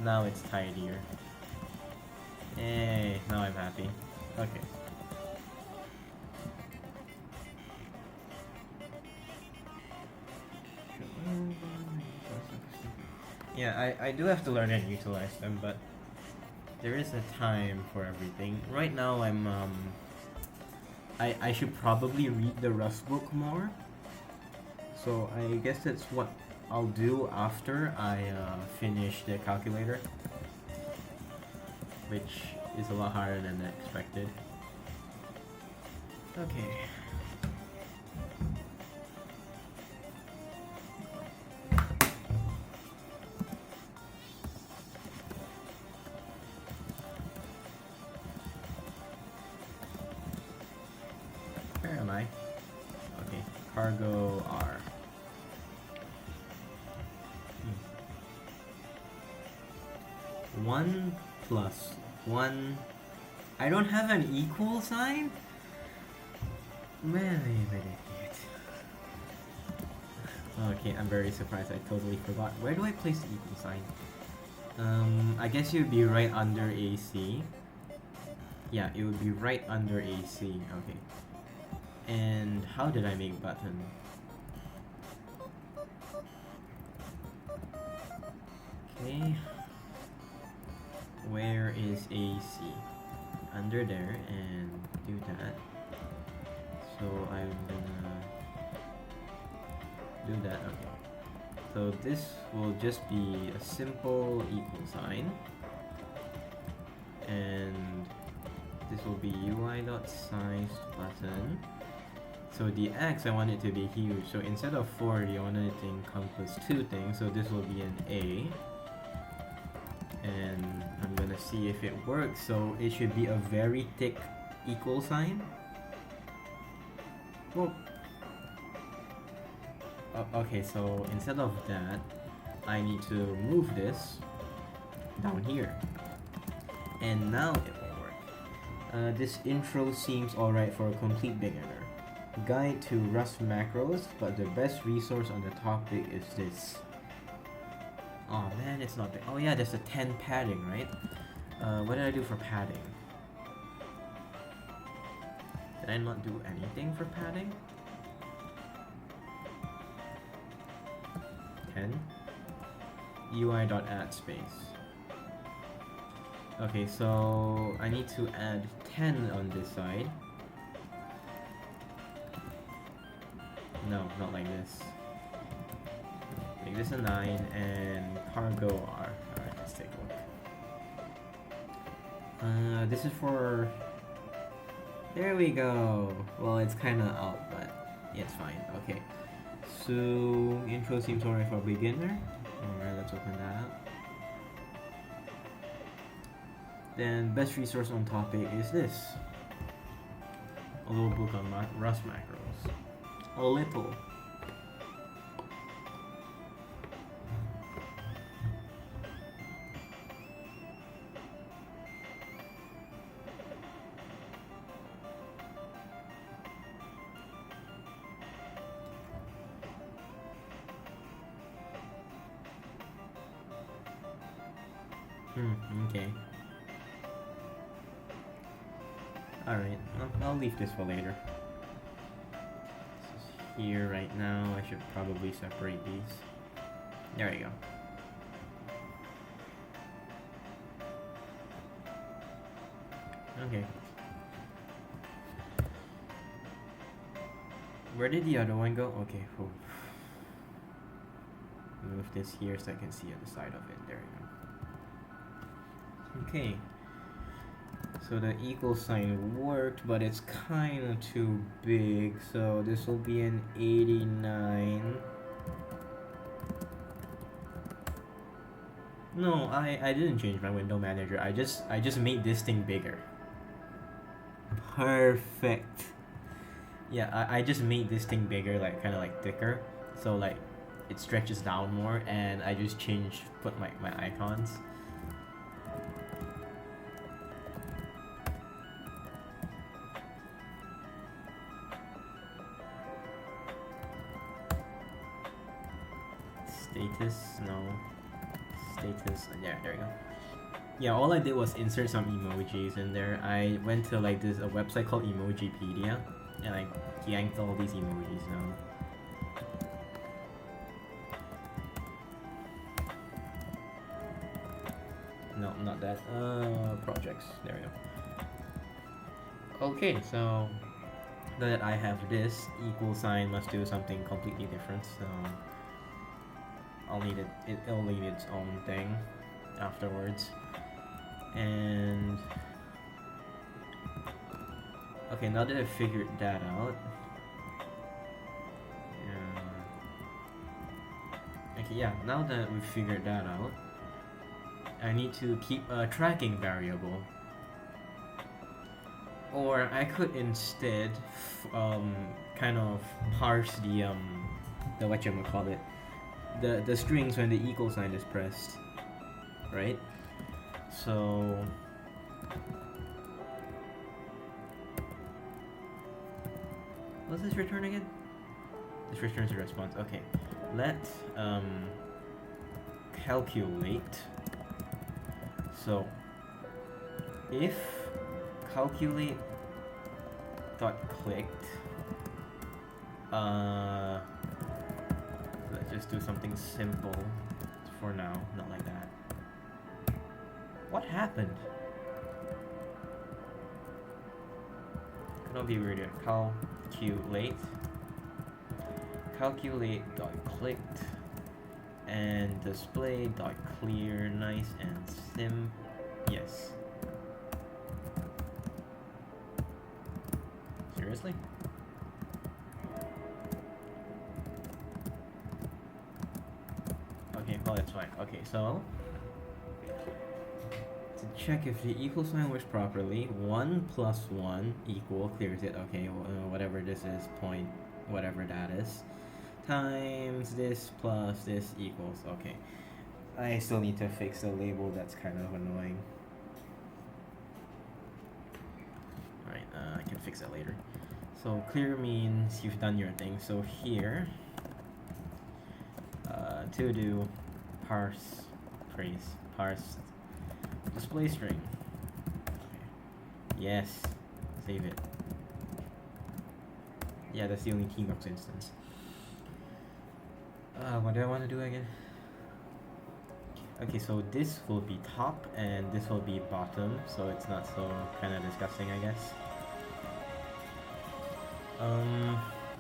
Now it's tidier. Hey, now I'm happy. Okay. Yeah, I do have to learn and utilize them, but there is a time for everything. Right now I should probably read the Rust book more. So I guess that's what I'll do after I finish the calculator, which is a lot harder than expected. Okay. Where am I? Okay, cargo R. 1 plus 1. I don't have an equal sign? Man, I'm an idiot. Okay, I'm very surprised. I totally forgot. Where do I place the equal sign? I guess it would be right under AC. Yeah, it would be right under AC. Okay. And how did I make button? Okay. Where is AC? Under there, and do that. So I'm gonna do that. Okay. So this will just be a simple equal sign, and this will be UI.sized button. So the X, I want it to be huge. So instead of 40, I wanted it to encompass 2 things. So this will be an A. And I'm gonna see if it works. So it should be a very thick equal sign. Well, okay, so instead of that, I need to move this down here. And now it will work. This intro seems alright for a complete beginner. Guide to Rust macros, but the best resource on the topic is this. Oh man, it's not there. Oh yeah, there's a 10 padding, right? What did I do for padding? Did I not do anything for padding? 10 UI.add space. Okay, so I need to add 10 on this side. No, not like this. Make this a 9 and cargo R. Alright, let's take a look. This is for... There we go! Well, it's kinda out, but it's fine. Okay. So, intro seems alright for a beginner. Alright, let's open that up. Then, best resource on topic is this. A little book on Rust macros. A little. Okay. Alright, I'll leave this for later. This is here right now. I should probably separate these. There we go. Okay. Where did the other one go? Okay, cool. move this here so I can see on the side of it. There we go. Okay. So the equal sign worked, but it's kind of too big. So this will be an 89. No, I didn't change my window manager. I just made this thing bigger. Perfect. Yeah, I just made this thing bigger, like kind of like thicker, so like it stretches down more, and I just put my icons. Status, no. Status, there we go. Yeah, all I did was insert some emojis in there. I went to like a website called Emojipedia, and I yanked all these emojis now. No, not that. Projects. There we go. Okay, so that I have this equal sign must do something completely different. So I'll need it. It'll need its own thing afterwards. And okay, now that I've figured that out, okay, yeah, now that we've figured that out, I need to keep a tracking variable. Or I could instead kind of parse the whatchamacallit, the strings when the equal sign is pressed, right? So what's this return again? This returns a response. Okay, let calculate. So if calculate dot clicked, let's just do something simple for now, not like that. What happened? It'll be weird. Calculate dot clicked and display dot clear. Nice and sim. Yes. Seriously? Okay, well that's fine. Okay, so to check if the equal sign works properly, 1 plus 1 equal clears it. Okay, whatever this is, point whatever that is, times this plus this equals. Okay, I still need to fix the label. That's kind of annoying. Alright, I can fix that later. So clear means you've done your thing. So here, to do parse display string. Okay. Yes, save it. Yeah, that's the only Tmux instance. What do I want to do again? Okay, so this will be top and this will be bottom, so it's not so kind of disgusting, I guess.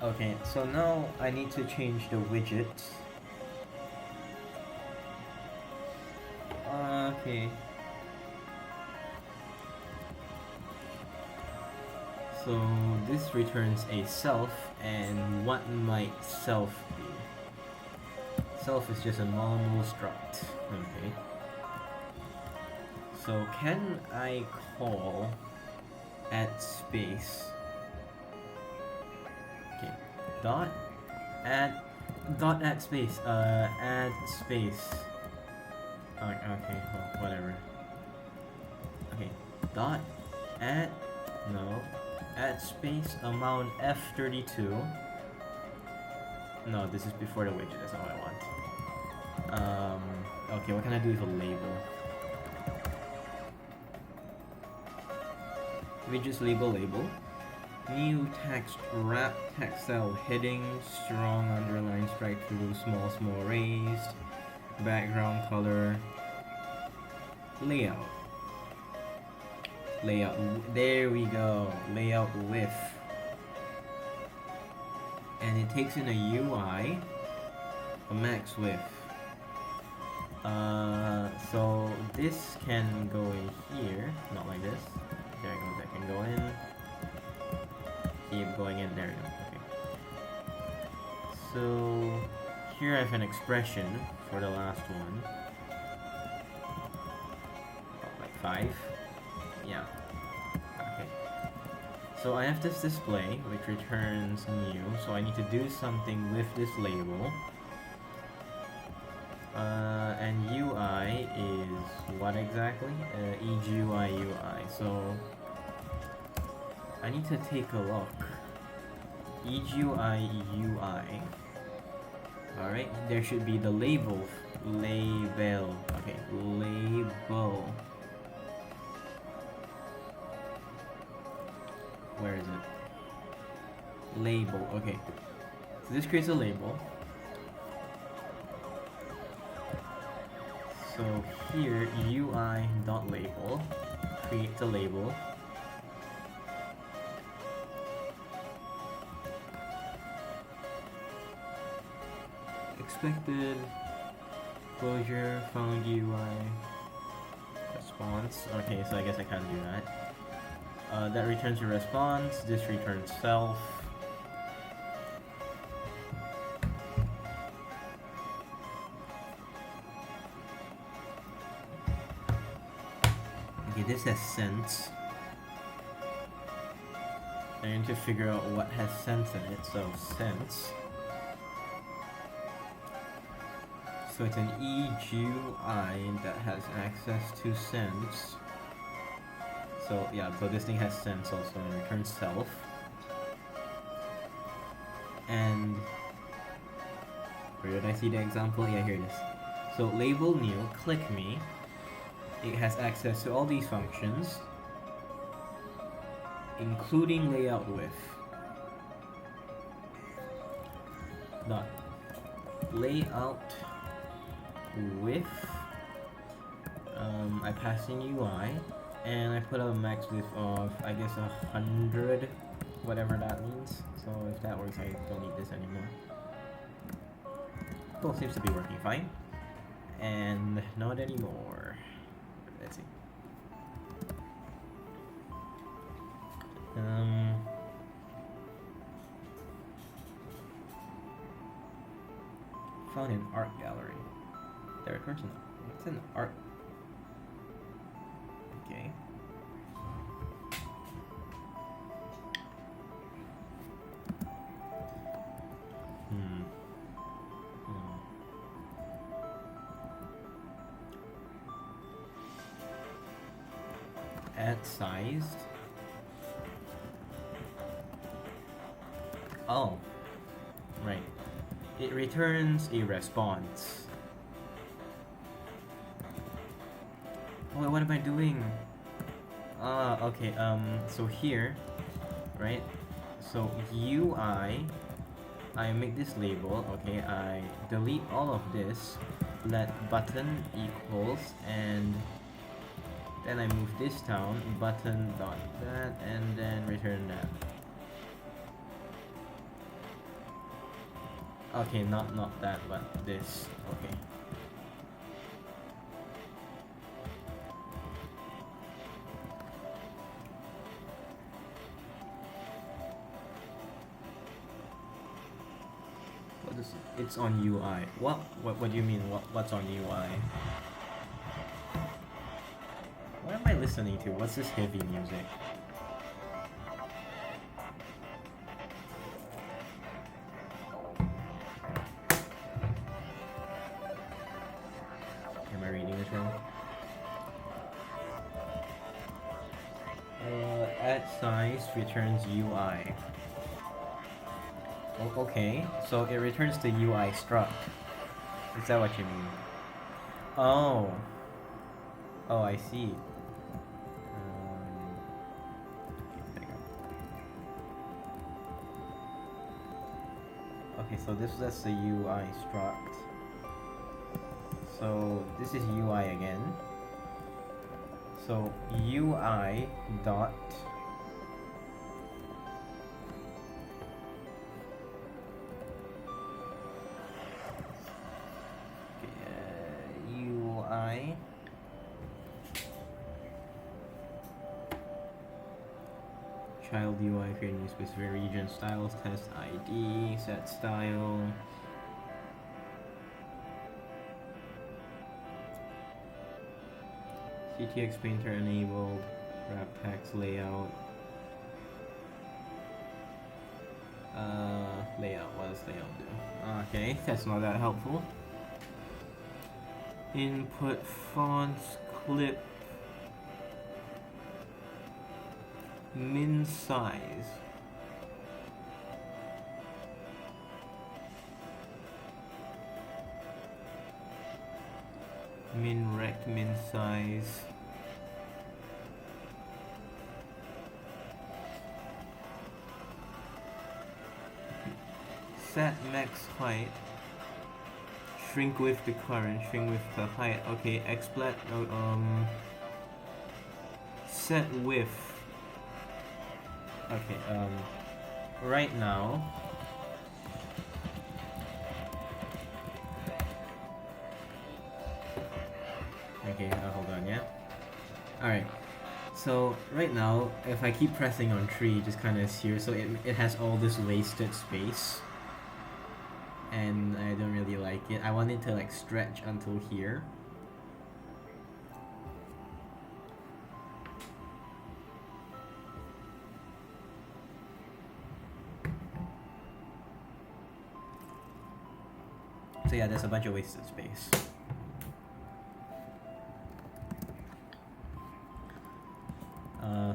Okay, so now I need to change the widget. Okay. So this returns a self, and what might self be? Self is just a normal struct. Okay. So can I call add space? Okay. Add space. Add space. Okay, well, whatever. Okay. Add space amount F32. No, this is before the widget, that's not what I want. Okay, what can I do with a label? Widgets label. New text, wrap text cell, heading, strong underline, strike through, small raised, background color, layout, there we go, layout width, and it takes in a UI, a max width, So this can go in here, not like this. There it goes, that can go in. Keep going in, there we go, okay. So, here I have an expression for the last one. Oh, like 5? Yeah. Okay. So I have this display, which returns new, so I need to do something with this label. And UI is what exactly? EGUI UI. So I need to take a look. EGUI UI. Alright, there should be the label. Label. Okay, label. Where is it? Label. Okay. So this creates a label. So here, UI.label creates a label. Expected closure found UI response. Okay, so I guess I can't do that. That returns your response. This returns self. Okay, this has sense. I need to figure out what has sense in it. So sense. So it's an EGUI that has access to sense. So yeah, so this thing has sense also and returns self. And where did I see the example? Yeah, here it is. So label new, click me. It has access to all these functions, including layout width. Dot layout width. I pass in UI. And I put a max width of, I guess, 100, whatever that means. So if that works, I don't need this anymore. Cool, seems to be working fine. And not anymore. Let's see. Found an art gallery. There it turns out. It's an art. Okay. Add sized. Oh. Right. It returns a response. Oh, what am I doing? Okay, so here, right? So UI, I make this label, okay, I delete all of this, let button equals, and then I move this down, button dot that, and then return that. Okay, not that, but this, okay. It's on UI. What do you mean? What's on UI? What am I listening to? What's this heavy music? Am I reading this wrong? Add size returns UI. Okay, so it returns the UI struct. Is that what you mean? Oh. Oh, I see. There you go. Okay, so that's the UI struct. So this is UI again. So UI dot UI. Child UI, create new specific region, styles, test ID, set style. CTX Painter enabled, wrap text layout. Layout, what does layout do? Okay, that's not that helpful. Input fonts, clip, min size. Min rect, min size. Set max height. Shrink width to current, shrink width to height. Okay, XSplit. Set width. Okay, right now. Okay, hold on, yeah? Alright, so right now, if I keep pressing on tree, it just kind of is here, so it has all this wasted space. And I don't really like it. I want it to like stretch until here. So yeah, there's a bunch of wasted space.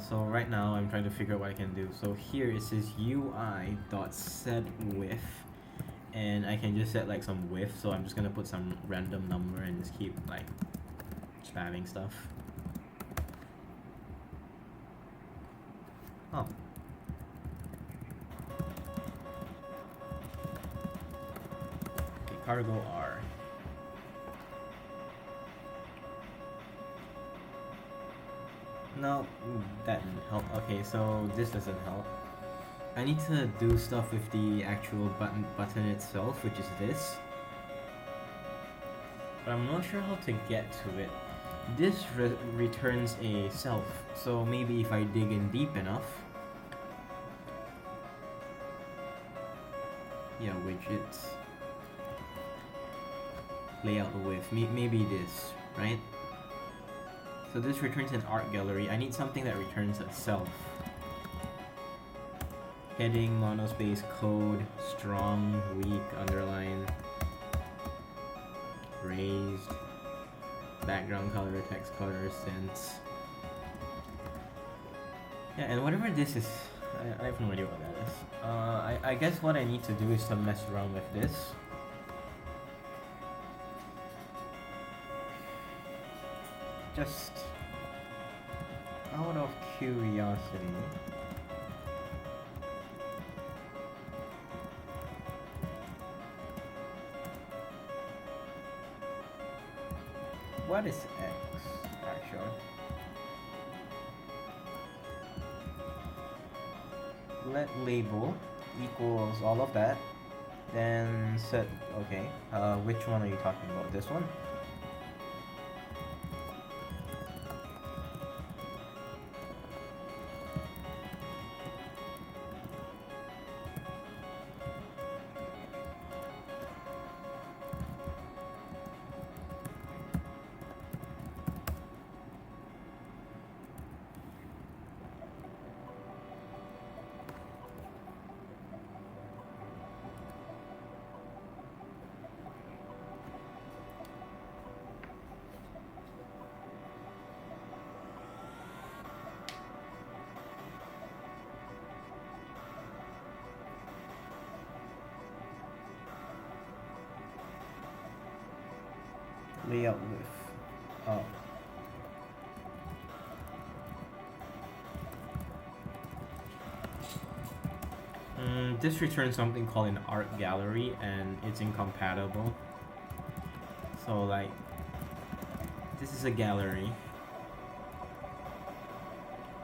So right now I'm trying to figure out what I can do. So here it says UI.setWidth, and I can just set like some width. So I'm just gonna put some random number and just keep like spamming stuff. Oh. Okay, cargo R. No, that didn't help. Okay, so this doesn't help. I need to do stuff with the actual button itself, which is this. But I'm not sure how to get to it. This returns a self, so maybe if I dig in deep enough. Yeah, widgets. Layout width. Maybe this, right? So this returns an art gallery. I need something that returns a self. Heading, monospace, code, strong, weak, underline, raised, background color, text color, sense. Yeah, and whatever this is, I have no idea what that is. I guess what I need to do is to mess around with this. Just out of curiosity. What is X, actually? Let label equals all of that. Then set, okay. Which one are you talking about? This one? Layout width. Oh. This returns something called an art gallery, and it's incompatible. So like, this is a gallery,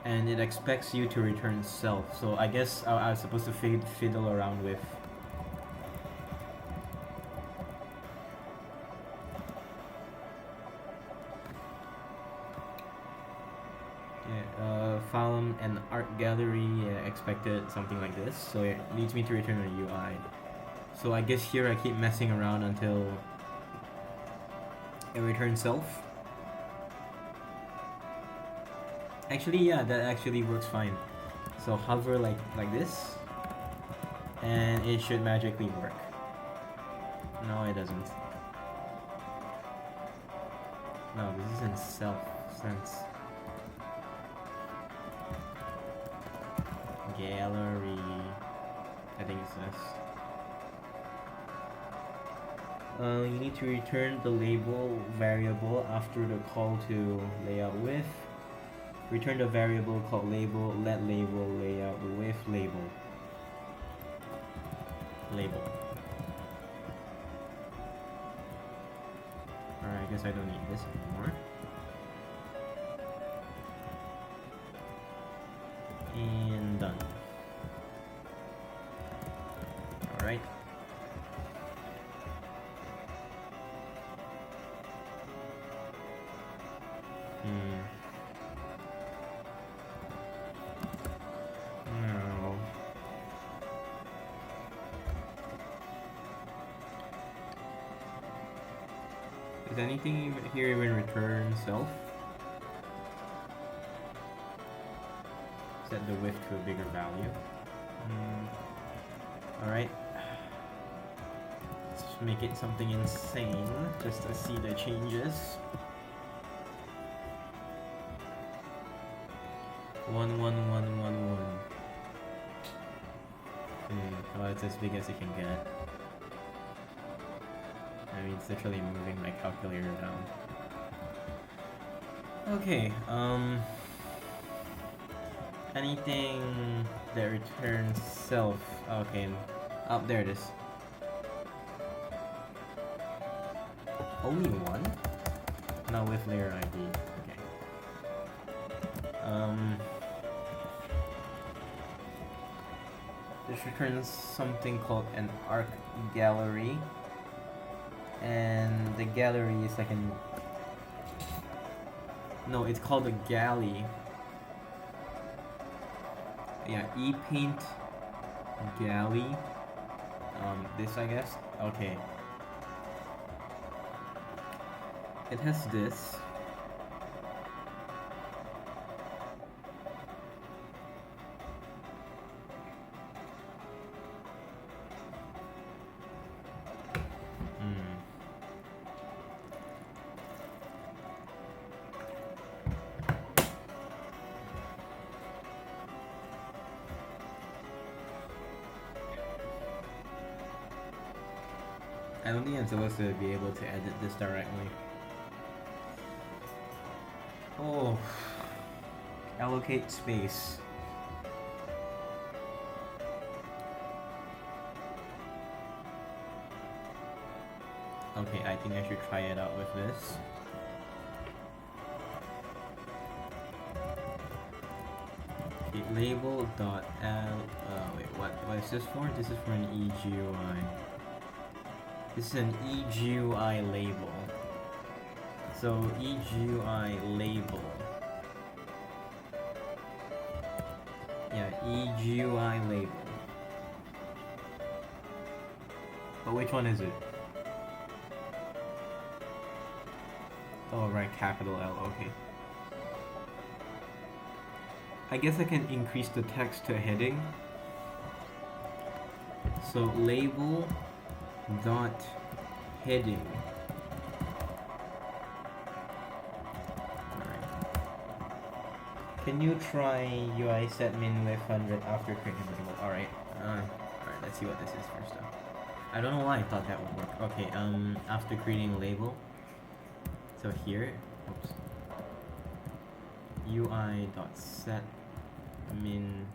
and it expects you to return self. So I guess I was supposed to fiddle around with. from an art gallery, expected something like this, so it needs me to return a UI. So I guess here I keep messing around until it returns self. Actually, yeah, that actually works fine. So hover like this, and it should magically work. No, it doesn't. No, this isn't self sense. Gallery. I think it's this. You need to return the label variable after the call to layout with. Return the variable called label, let label layout with label. Label. Alright, I guess I don't need this anymore. And done. Alright. No. Is anything here even return self? Set the width to a bigger value. Alright. Let's make it something insane just to see the changes. 11111. Well, it's as big as it can get. I mean, it's literally moving my calculator down. Okay, anything that returns self. Okay, up there it is. Only one? No, with layer ID. Okay. This returns something called an arc gallery, and the gallery is like an... No, it's called a galley. Yeah, ePaint galley. This I guess. Okay. It has this. I don't think I'm supposed to be able to edit this directly. Oh. Allocate space. Okay, I think I should try it out with this. Okay, label dot wait, what is this for? This is for an EGUI. This is an EGUI label. So EGUI label. Yeah, EGUI label. But which one is it? Oh right, capital L, okay. I guess I can increase the text to heading. So label dot heading. Alright. Can you try UI set min with 100 after creating the label? Alright. Alright, let's see what this is first though. I don't know why I thought that would work. Okay, after creating a label. So here, oops. UI dot set min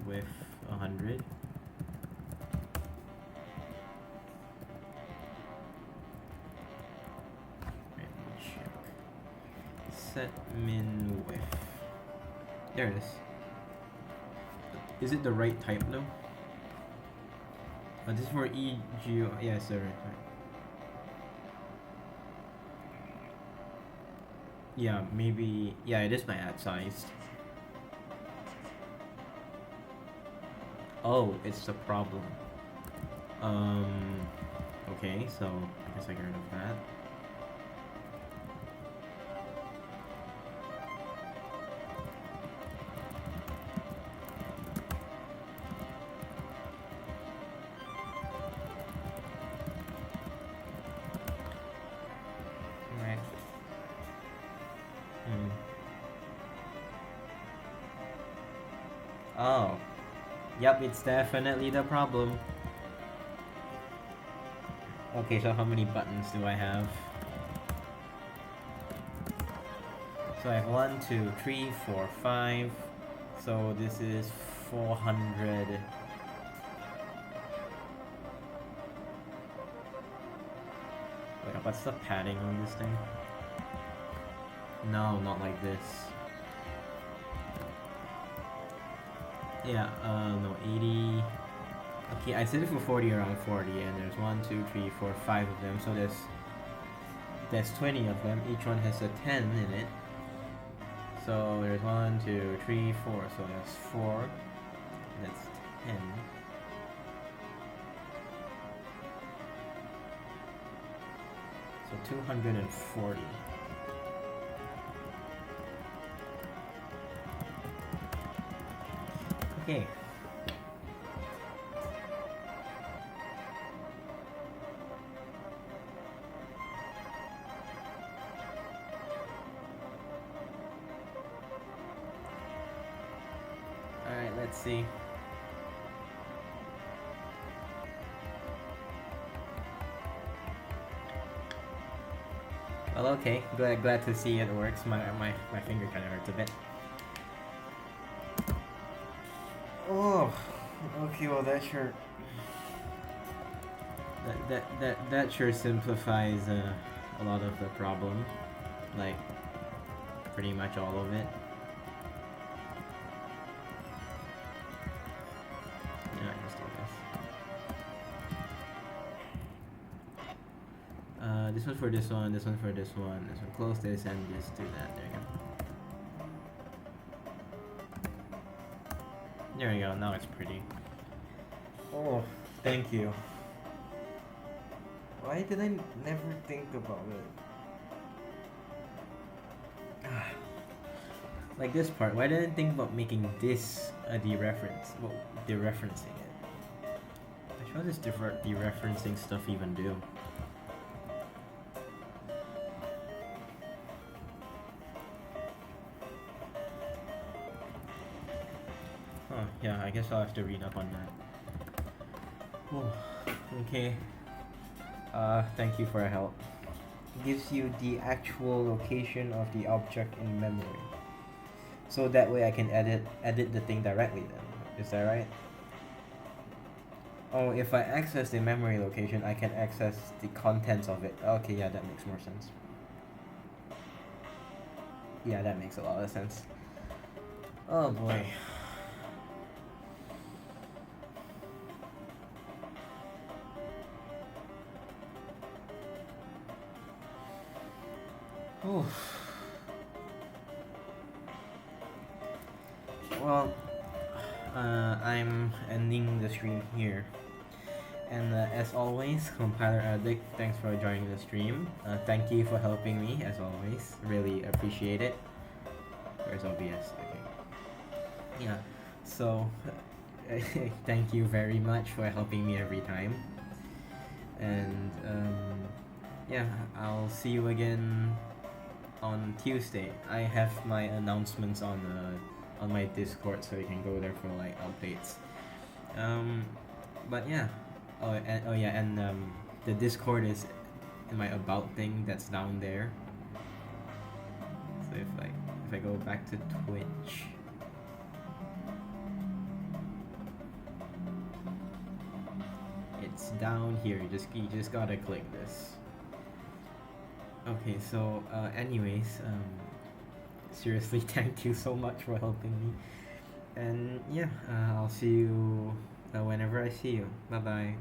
with 100. Set min width. There it is. Is it the right type though? Oh, this is for EGU. Yeah, it's the right type. Yeah, maybe. Yeah, it is my ad sized. Oh, it's the problem. Okay, so I guess I get rid of that. Right. Hmm. Oh. Yep, it's definitely the problem. Okay, so how many buttons do I have? So I have 1, 2, 3, 4, 5. So this is 400. Wait, what's the padding on this thing? No, not like this. Yeah, no, 80. Okay, I set it for 40, around 40, and there's 1, 2, 3, 4, 5 of them, so there's 20 of them. Each one has a 10 in it. So there's 1, 2, 3, 4, so that's 4. That's 10. So 240. Okay. Alright, let's see. Well, okay. Glad to see it works. My finger kind of hurts a bit. Oh, okay. Well, that sure that sure simplifies a lot of the problem, like pretty much all of it. Yeah, I just do this. This one's for this one. This one for this one. This one. Close this and just do that. There you go. There we go, now it's pretty. Oh, thank you. Why did I never think about it? Like this part, why didn't I think about making this a dereference? Well, dereferencing it. Like, how does dereferencing stuff even do? Oh, yeah, I guess I'll have to read up on that. Oh, okay. Thank you for your help. It gives you the actual location of the object in memory. So that way I can edit the thing directly then. Is that right? Oh, if I access the memory location, I can access the contents of it. Okay, yeah, that makes more sense. Yeah, that makes a lot of sense. Oh boy. Oof. Well, I'm ending the stream here. And as always, Compiler Addict, thanks for joining the stream. Thank you for helping me, as always. Really appreciate it. Where's OBS? Okay. Yeah, so thank you very much for helping me every time. And yeah, I'll see you again on Tuesday. I have my announcements on my Discord, so you can go there for like updates. But yeah, and the Discord is in my about thing that's down there. So if I go back to Twitch, it's down here. You just gotta click this. Okay, so anyways, seriously, thank you so much for helping me, and yeah, I'll see you whenever I see you. Bye bye.